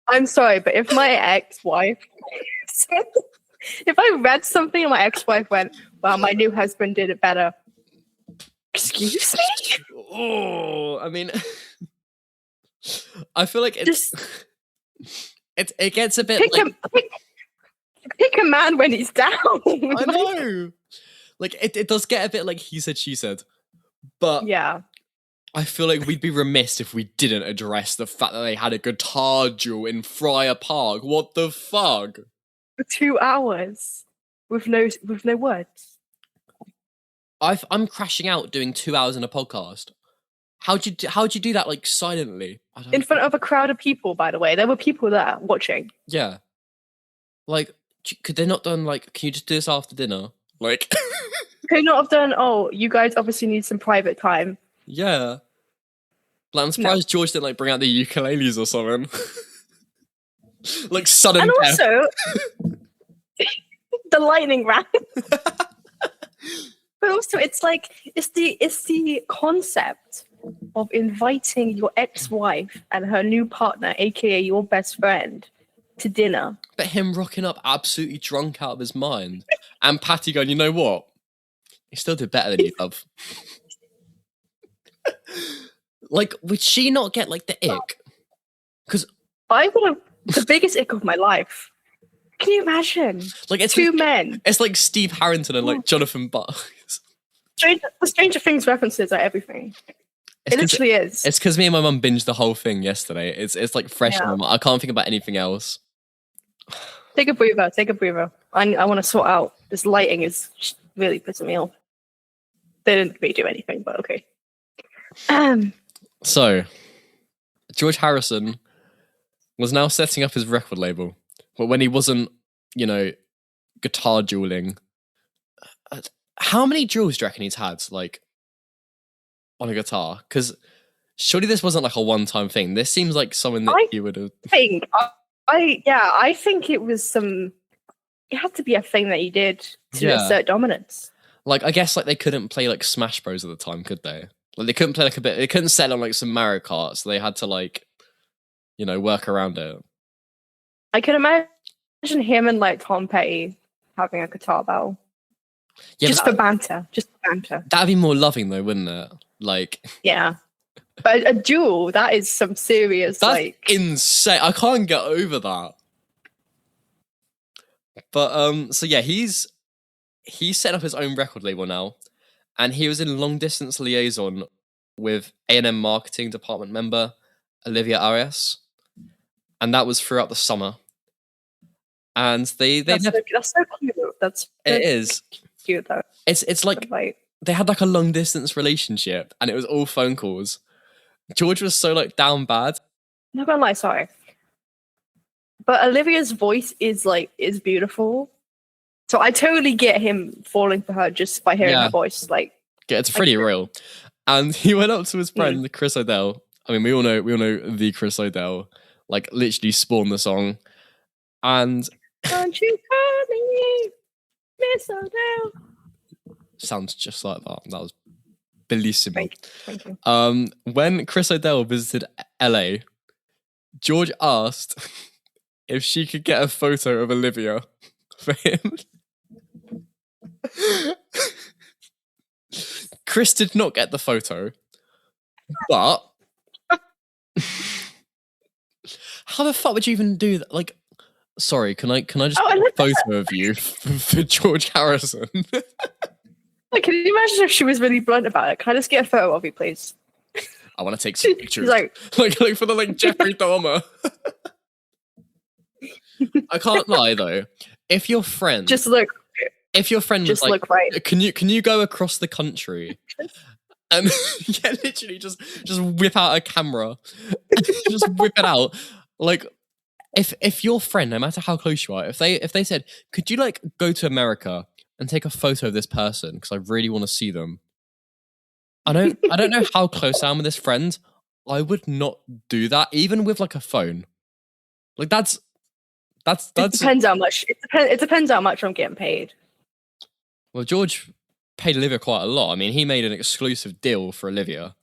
C: I'm sorry, but if my ex-wife, if I read something and my ex-wife went, "Well, my new husband did it better," excuse me.
B: Oh, I mean, I feel like it's it gets a bit
C: pick a man when he's down.
B: I know. Like it does get a bit like he said, she said. But
C: yeah.
B: I feel like we'd be remiss if we didn't address the fact that they had a guitar duel in Friar Park. What the fuck?
C: For 2 hours with no words.
B: I'm crashing out doing 2 hours in a podcast. How'd you do that like silently?
C: In front of a crowd of people, by the way. There were people there watching.
B: Yeah. Like, could they not done like, can you just do this after dinner? Like,
C: could not have done, oh, you guys obviously need some private time.
B: Yeah. Like, I'm surprised George didn't like bring out the ukuleles or something. Like sudden
C: and
B: death.
C: Also, the lightning round. But also, it's like it's the concept of inviting your ex-wife and her new partner, aka your best friend, to dinner.
B: But him rocking up absolutely drunk out of his mind, and Patty going, you know what? He still did better than you, love. Like, would she not get like the ick? Because
C: I would have the biggest ick of my life. Can you imagine?
B: Like, it's
C: two men.
B: It's like Steve Harrington and like Jonathan Buck.
C: The Stranger Things references are everything. It literally is.
B: It's because me and my mum binged the whole thing yesterday. It's like fresh. Yeah. I can't think about anything else.
C: Take a breather. I want to sort out. This lighting is really pissing me off. They didn't really do anything, but okay.
B: So, George Harrison was now setting up his record label, but when he wasn't, guitar dueling. How many duels do you reckon he's had, like, on a guitar? Because surely this wasn't like a one-time thing. This seems like something that he would have.
C: I think it was some. It had to be a thing that he did to assert dominance. Like,
B: I guess like they couldn't play like Smash Bros at the time, could they? Like they couldn't play like a bit. They couldn't sell on like some Mario Kart, so they had to like, work around it.
C: I can imagine him and like Tom Petty having a guitar battle. Yeah, just for banter.
B: That'd be more loving though, wouldn't it? Like, yeah.
C: But a duel, that is some serious.
B: That's insane. I can't get over that. But so yeah, he's set up his own record label now, and he was in long distance liaison with A&M marketing department member Olivia Arias, and that was throughout the summer. And that's
C: so cute.
B: It is
C: cute though.
B: It's like they had like a long distance relationship, and it was all phone calls. George was so like down bad.
C: I'm not gonna lie, sorry. But Olivia's voice is beautiful. So I totally get him falling for her just by hearing her voice. Like,
B: yeah, it's pretty real. And he went up to his friend Chris O'Dell. I mean, we all know the Chris O'Dell. Like, literally spawned the song. And
C: don't you call me Miss O'Dell?
B: Sounds just like that. That was bellissimo.
C: Thank you.
B: When Chris O'Dell visited LA, George asked if she could get a photo of Olivia for him. Chris did not get the photo, but how the fuck would you even do that? Like, sorry, can I just get a photo of you for George Harrison?
C: Like, can you imagine if she was really blunt about it? Can I just get a photo of you, please?
B: I want to take some pictures. Like for the Jeffrey Dahmer. I can't lie though. If your friend was like,
C: right.
B: Can you go across the country and literally just whip out a camera, just whip it out. Like, if your friend, no matter how close you are, if they said, could you like go to America and take a photo of this person because I really want to see them. I don't know how close I am with this friend. I would not do that, even with like a phone. Like that's.
C: It depends how much. It depends how much I'm getting paid.
B: Well, George paid Olivia quite a lot. I mean, he made an exclusive deal for Olivia.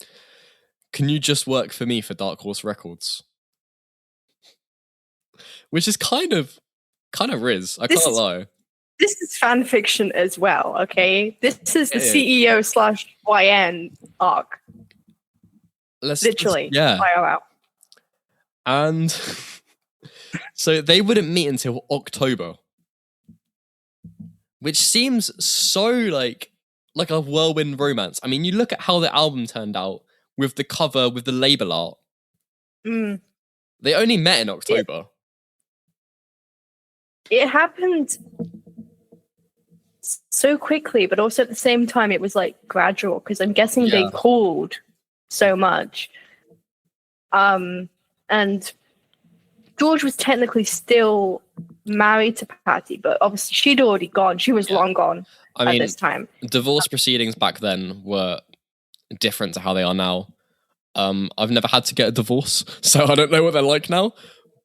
B: Can you just work for me for Dark Horse Records? Which is kind of Riz. I can't lie.
C: This is fan fiction as well, okay? This is the CEO/YN arc. Literally.
B: Yeah.
C: IRL.
B: And so they wouldn't meet until October. Which seems so like a whirlwind romance. I mean, you look at how the album turned out with the cover, with the label art.
C: Mm.
B: They only met in October.
C: It happened so quickly, but also at the same time, it was like gradual because I'm guessing they called so much. And George was technically still married to Patty, but obviously she'd already gone. She was long gone at this time.
B: Divorce proceedings back then were different to how they are now. I've never had to get a divorce, so I don't know what they're like now.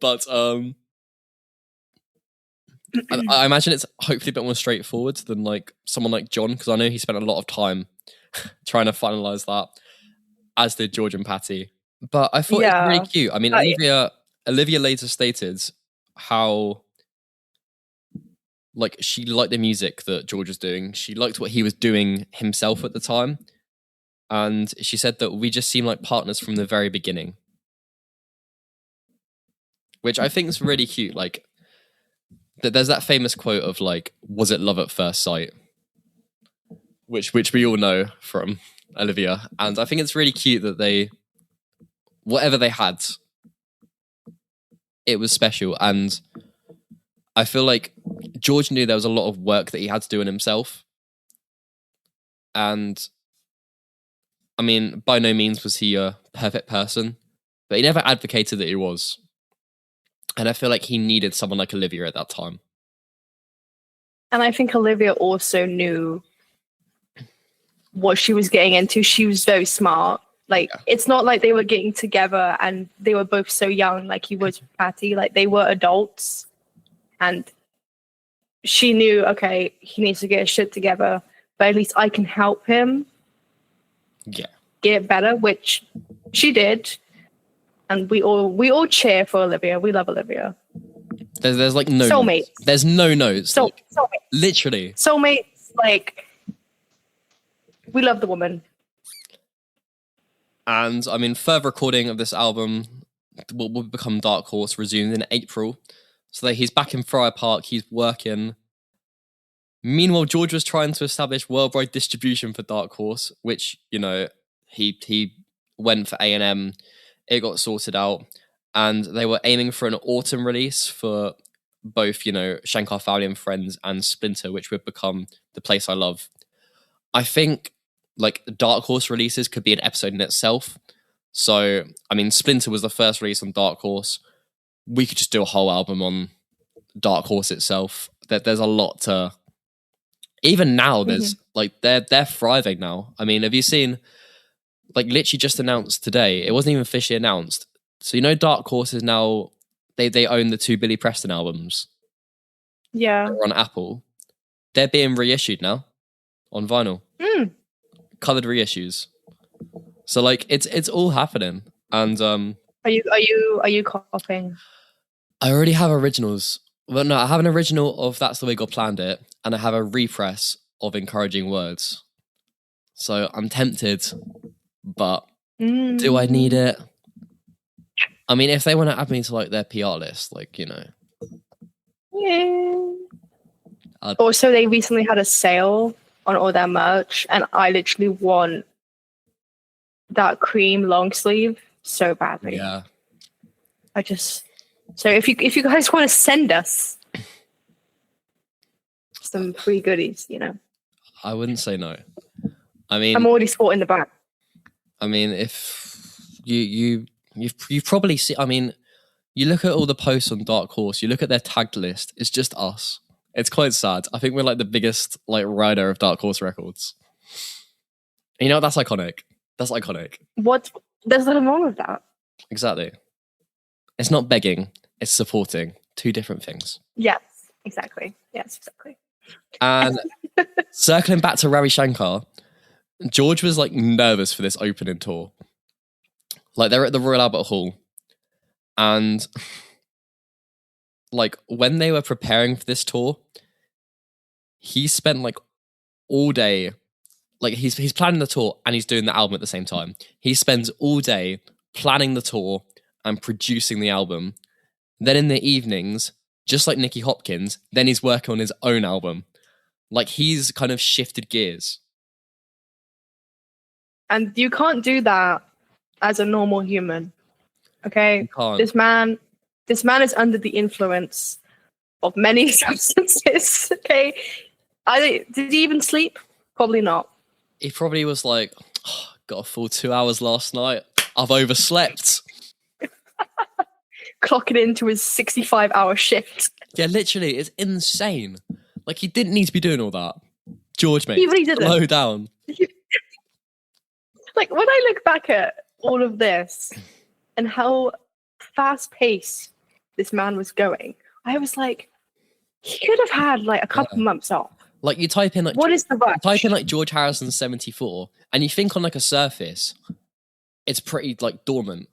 B: But I imagine it's hopefully a bit more straightforward than like someone like John, because I know he spent a lot of time trying to finalize that, as did George and Patty. But I thought it was really cute. I mean, Olivia later stated how like she liked the music that George was doing. She liked what he was doing himself at the time. And she said that we just seemed like partners from the very beginning. Which I think is really cute. Like, there's that famous quote of like, was it love at first sight? Which we all know from Olivia. And I think it's really cute that whatever they had, it was special. And I feel like George knew there was a lot of work that he had to do on himself. And I mean, by no means was he a perfect person, but he never advocated that he was. And I feel like he needed someone like Olivia at that time.
C: And I think Olivia also knew what she was getting into. She was very smart. Like, it's not like they were getting together and they were both so young, like he was with Patty. Like, they were adults. And she knew, okay, he needs to get his shit together, but at least I can help him get better, which she did. And we all cheer for Olivia. We love Olivia.
B: There's like no
C: soulmates.
B: There's no notes.
C: Soulmates.
B: Literally.
C: Soulmates, like, we love the woman.
B: And I mean, further recording of this album, what will become Dark Horse, resumed in April. So that he's back in Friar Park, he's working. Meanwhile, George was trying to establish worldwide distribution for Dark Horse, which, you know, he went for A&M. It got sorted out. And they were aiming for an autumn release for both, you know, Shankar Family and Friends and Splinter, which would become The Place I Love. I think, like, Dark Horse releases could be an episode in itself. So, I mean, Splinter was the first release on Dark Horse. We could just do a whole album on Dark Horse itself. There's a lot to... Even now, there's, like, they're thriving now. I mean, have you seen... Like, literally just announced today. It wasn't even officially announced. So, you know, Dark Horse is now... They own the 2 Billy Preston albums.
C: Yeah.
B: They're on Apple. They're being reissued now. On vinyl. Coloured reissues. So, like, it's all happening. And...
C: Are you copying?
B: I already have originals. Well, no, I have an original of That's the Way God Planned It. And I have a repress of Encouraging Words. So, I'm tempted... But do I need it? I mean, if they want to add me to like their PR list, like, you know.
C: Yeah. Also, they recently had a sale on all their merch, and I literally want that cream long sleeve so badly.
B: Yeah.
C: So if you guys want to send us some free goodies, you know.
B: I wouldn't say no. I mean,
C: I'm already sporting the back.
B: I mean, if you've probably seen, I mean, you look at all the posts on Dark Horse, you look at their tagged list, it's just us. It's quite sad. I think we're like the biggest like rider of Dark Horse Records. And you know what? That's iconic. That's iconic.
C: What? There's nothing wrong with that.
B: Exactly. It's not begging, it's supporting. Two different things.
C: Yes, exactly. Yes, exactly.
B: And circling back to Ravi Shankar, George was like nervous for this opening tour. Like they're at the Royal Albert Hall. And like when they were preparing for this tour, he spent like all day, like he's planning the tour and he's doing the album at the same time. He spends all day planning the tour and producing the album. Then in the evenings, just like Nicky Hopkins, then he's working on his own album. Like he's kind of shifted gears.
C: And you can't do that as a normal human. Okay?
B: You can't.
C: This man is under the influence of many substances. Okay? Did he even sleep? Probably not.
B: He probably was like, oh, got a full 2 hours last night. I've overslept.
C: Clocking into his 65-hour shift.
B: Yeah, literally, it's insane. Like, he didn't need to be doing all that. George, mate,
C: He really didn't.
B: slow down.
C: Like, when I look back at all of this and how fast-paced this man was going, I was like, he could have had, like, a couple months off.
B: Like, you type in, like...
C: What is the rush?
B: Type in, like, George Harrison 74, and you think on, like, a surface, it's pretty, like, dormant.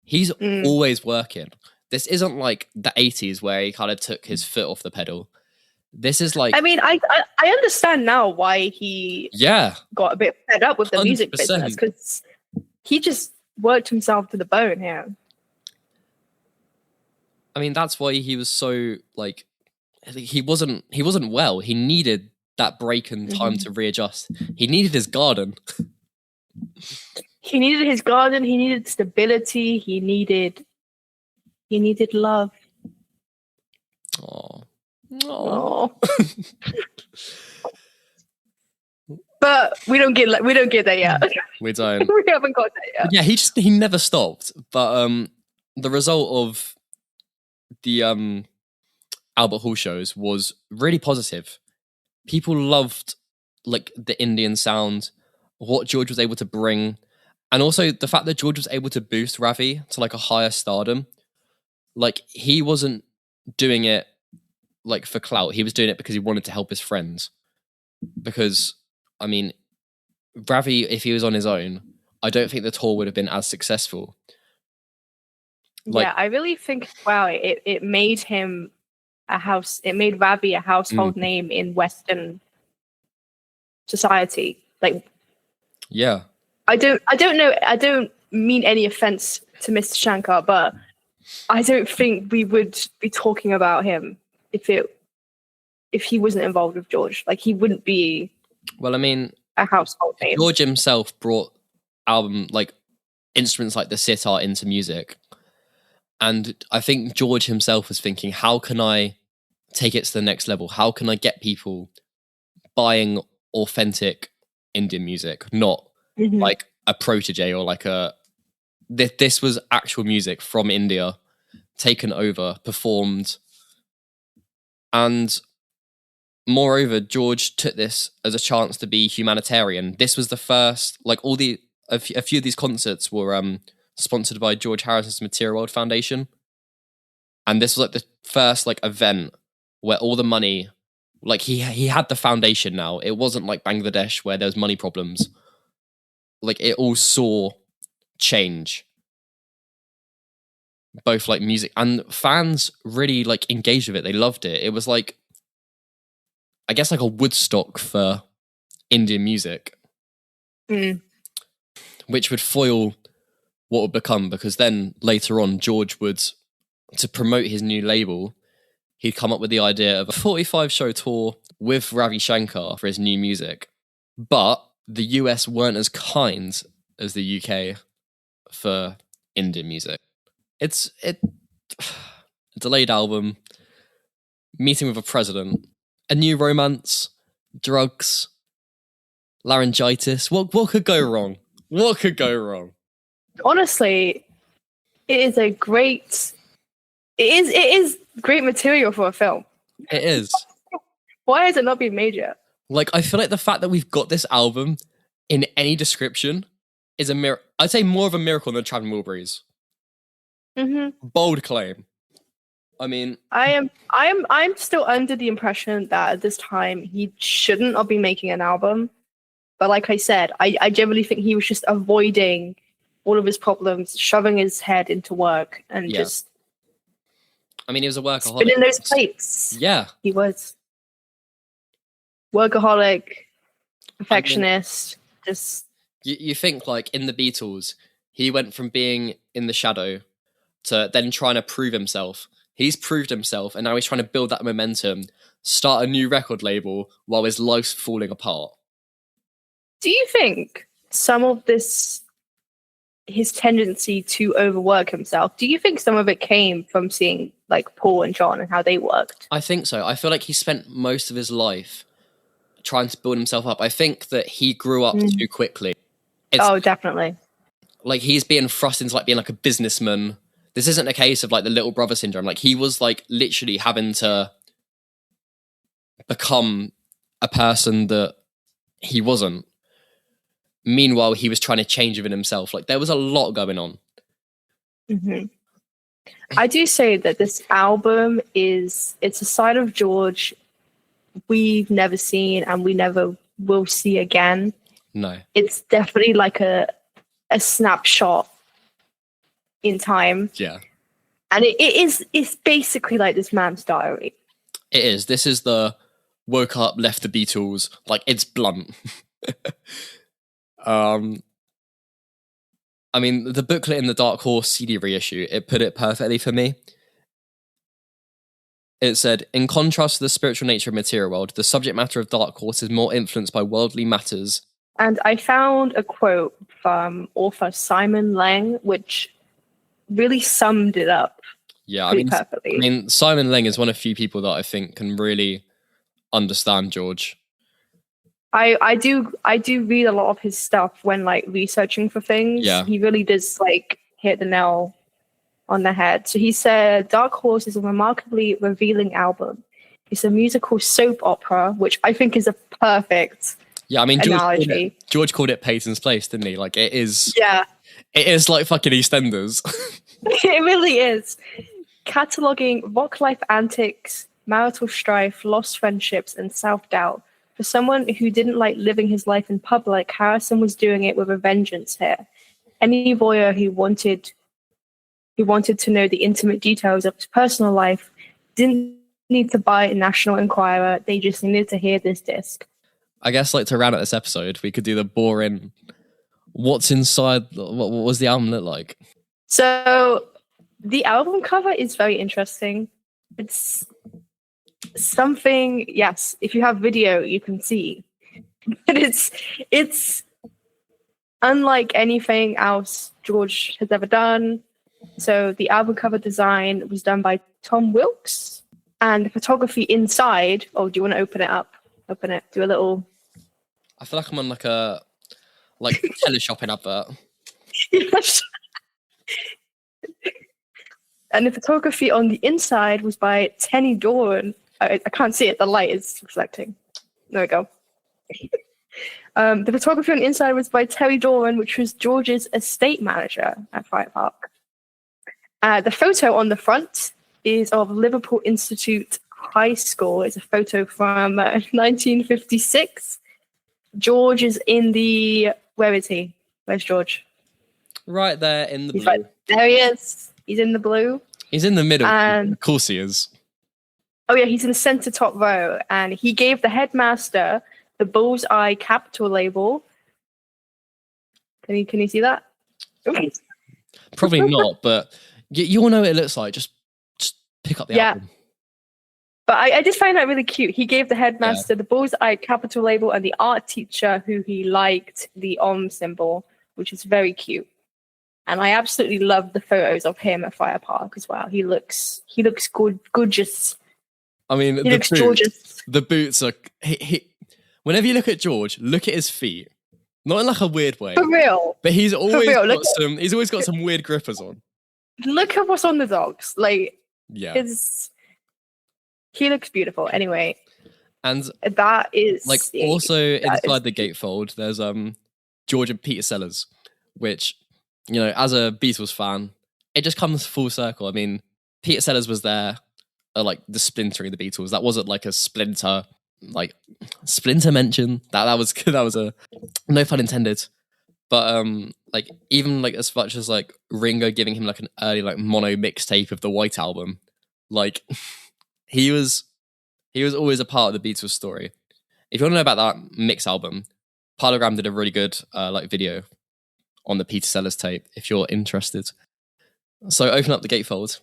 B: He's always working. This isn't like the 80s where he kind of took his foot off the pedal. This is like...
C: I mean, I understand now why he got a bit fed up with the music
B: 100%.
C: business, because he just worked himself to the bone here.
B: I mean, that's why he was so, like... He wasn't well. He needed that break and time to readjust. He needed his garden.
C: He needed his garden. He needed stability. He needed love.
B: Oh.
C: But we don't get there yet.
B: We don't.
C: We haven't got there yet.
B: Yeah, he never stopped. But the result of the Albert Hall shows was really positive. People loved like the Indian sound, what George was able to bring, and also the fact that George was able to boost Ravi to like a higher stardom. Like he wasn't doing it like for clout. He was doing it because he wanted to help his friends. Because I mean, Ravi, if he was on his own, I don't think the tour would have been as successful. Like,
C: yeah, I really think it made him it made Ravi a household name in Western society. Like,
B: yeah.
C: I don't know. I don't mean any offense to Mr. Shankar, but I don't think we would be talking about him if he wasn't involved with George. Like, he wouldn't be.
B: Well, I mean,
C: a household name.
B: George himself brought instruments like the sitar into music. And I think George himself was thinking, how can I take it to the next level? How can I get people buying authentic Indian music, not like a protege or like this was actual music from India, taken over, performed. And moreover, George took this as a chance to be humanitarian. This was the first, like a few of these concerts were sponsored by George Harrison's Material World Foundation. And this was like the first like event where all the money, like he had the foundation now. It wasn't like Bangladesh where there was money problems. Like it all saw change. Both like music and fans really like engaged with it. They loved it. It was like, I guess like a Woodstock for Indian music. Which would foil what would become, because then later on George would, to promote his new label, he'd come up with the idea of a 45-show tour with Ravi Shankar for his new music. But the US weren't as kind as the UK for Indian music. It's a delayed album, meeting with a president, a new romance, drugs, laryngitis. What could go wrong? What could go wrong?
C: Honestly, it is great material for a film.
B: It is.
C: Why has it not been made yet?
B: Like, I feel like the fact that we've got this album in any description is a miracle. I'd say more of a miracle than Traveling Wilburys.
C: Mm-hmm.
B: Bold claim. I mean,
C: I'm still under the impression that at this time he shouldn't have been making an album. But like I said, I generally think he was just avoiding all of his problems, shoving his head into work, and just.
B: I mean, he was a workaholic.
C: Spinning those plates.
B: Yeah,
C: he was workaholic, perfectionist. Just
B: you think like in the Beatles, he went from being in the shadow to then trying to prove himself. He's proved himself, and now he's trying to build that momentum, start a new record label while his life's falling apart.
C: Do you think some of this, his tendency to overwork himself, do you think some of it came from seeing like Paul and John and how they worked?
B: I think so. I feel like he spent most of his life trying to build himself up. I think that he grew up too quickly.
C: Definitely.
B: Like, he's being thrust into like being like a businessman. This isn't a case of like the little brother syndrome. Like, he was like literally having to become a person that he wasn't. Meanwhile, he was trying to change within himself. Like, there was a lot going on.
C: Mm-hmm. I do say that this album it's a side of George we've never seen and we never will see again.
B: No.
C: It's definitely like a snapshot in time.
B: Yeah.
C: And it's basically like this man's diary.
B: It is. This is the woke up, left the Beatles. Like, it's blunt. I mean, the booklet in the Dark Horse CD reissue, it put it perfectly for me. It said, in contrast to the spiritual nature of Material World, the subject matter of Dark Horse is more influenced by worldly matters.
C: And I found a quote from author Simon Lang, which really summed it up.
B: Yeah,
C: perfectly.
B: I mean, Simon Lang is one of few people that I think can really understand George.
C: I do read a lot of his stuff when like researching for things.
B: Yeah.
C: He really does like hit the nail on the head. So he said, Dark Horse is a remarkably revealing album. It's a musical soap opera, which I think is a perfect analogy.
B: George called it Peyton's Place, didn't he? Like, it is.
C: Yeah.
B: It is like fucking EastEnders.
C: It really is. Cataloging rock life antics, marital strife, lost friendships, and self-doubt. For someone who didn't like living his life in public, Harrison was doing it with a vengeance here. Any voyeur who wanted to know the intimate details of his personal life didn't need to buy a National Enquirer. They just needed to hear this disc.
B: I guess, like, to round out this episode, we could do the boring, what's inside, what was the album look like? So,
C: the album cover is very interesting. It's something, yes, if you have video, you can see. But it's unlike anything else George has ever done. So the album cover design was done by Tom Wilkes, and the photography inside. Oh, do you want to open it up? Open it. Do a little.
B: I feel like I'm on like a teleshopping advert.
C: And the photography on the inside was by Tenny Doran. I can't see it. The light is reflecting. There we go. The photography on the inside was by Terry Doran, which was George's estate manager at Fire Park. The photo on the front is of Liverpool Institute High School. It's a photo from 1956. George is in the... Where is he? Where's George?
B: Right there in the blue.
C: Right, there he is. He's in the blue.
B: He's in the middle.
C: And,
B: of course he is.
C: Oh yeah, he's in the center top row. And he gave the headmaster the Bullseye Capital label. Can you see that?
B: Probably not, but you all know what it looks like. Just pick up the album.
C: But I just find that really cute. He gave the headmaster the Bullseye Capital label and the art teacher who he liked the symbol, which is very cute. And I absolutely love the photos of him at Fire Park as well. He looks gorgeous.
B: I mean,
C: he looks gorgeous.
B: The boots are... Whenever you look at George, look at his feet. Not in like a weird way.
C: For real.
B: But he's always got some weird grippers on.
C: Look at what's on the dogs. Like,
B: yeah.
C: He looks beautiful. Anyway.
B: And
C: That is
B: like also inside the gatefold, there's George and Peter Sellers, which, you know, as a Beatles fan, it just comes full circle. I mean, Peter Sellers was there like the splintering the Beatles. That wasn't like a splinter mention. That was a no pun intended. But like even like as much as like Ringo giving him like an early like mono mixtape of the White Album, like he was always a part of the Beatles story. If you want to know about that mix album, Parlogram did a really good like video on the Peter Sellers tape if you're interested. So open up the gatefold.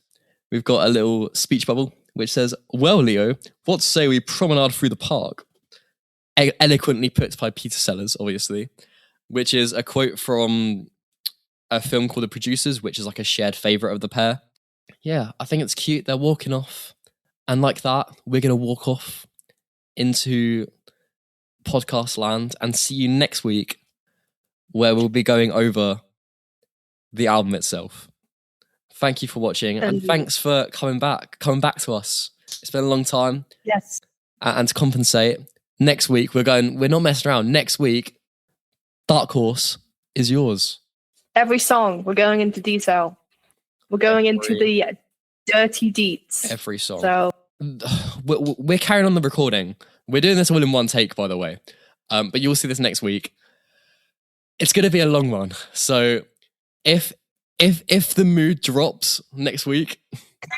B: We've got a little speech bubble which says, "Well, Leo, what say we promenade through the park?" Eloquently put by Peter Sellers, obviously, which is a quote from a film called The Producers, which is like a shared favourite of the pair. Yeah, I think it's cute. They're walking off. And like that, we're going to walk off into podcast land and see you next week, where we'll be going over the album itself. Thank you for watching, and thanks for coming back to us. It's been a long time.
C: Yes.
B: And to compensate, next week we're not messing around. Next week, Dark Horse is yours.
C: Every song, we're going into detail. We're going into the dirty deets.
B: Every song.
C: So
B: we're carrying on the recording. We're doing this all in one take, by the way. But you'll see this next week. It's going to be a long one. So if the mood drops next week,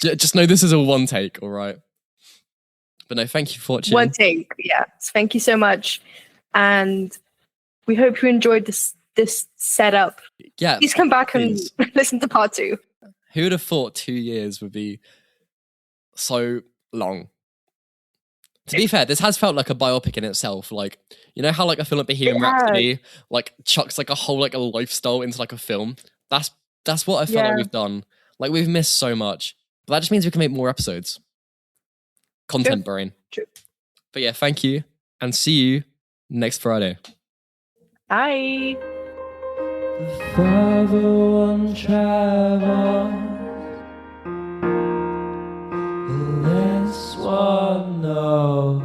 B: just know this is a one take, all right? But no, thank you for watching.
C: One take, yeah. Thank you so much. And we hope you enjoyed this setup.
B: Yeah.
C: Please come back and listen to part 2.
B: Who would have thought 2 years would be so long? To be fair, this has felt like a biopic in itself. Like, you know how like a film like Bohemian Rhapsody like chucks like a whole like a lifestyle into like a film? That's what I felt like we've done. Like we've missed so much. But that just means we can make more episodes. Content brain.
C: True.
B: But yeah, thank you. And see you next Friday.
C: Bye.
A: The 501 travel, the less one knows,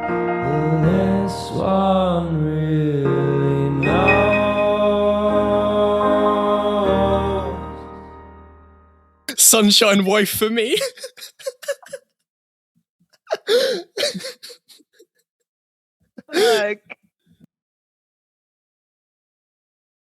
A: the less one really knows.
B: Sunshine wife for me.
C: Oh,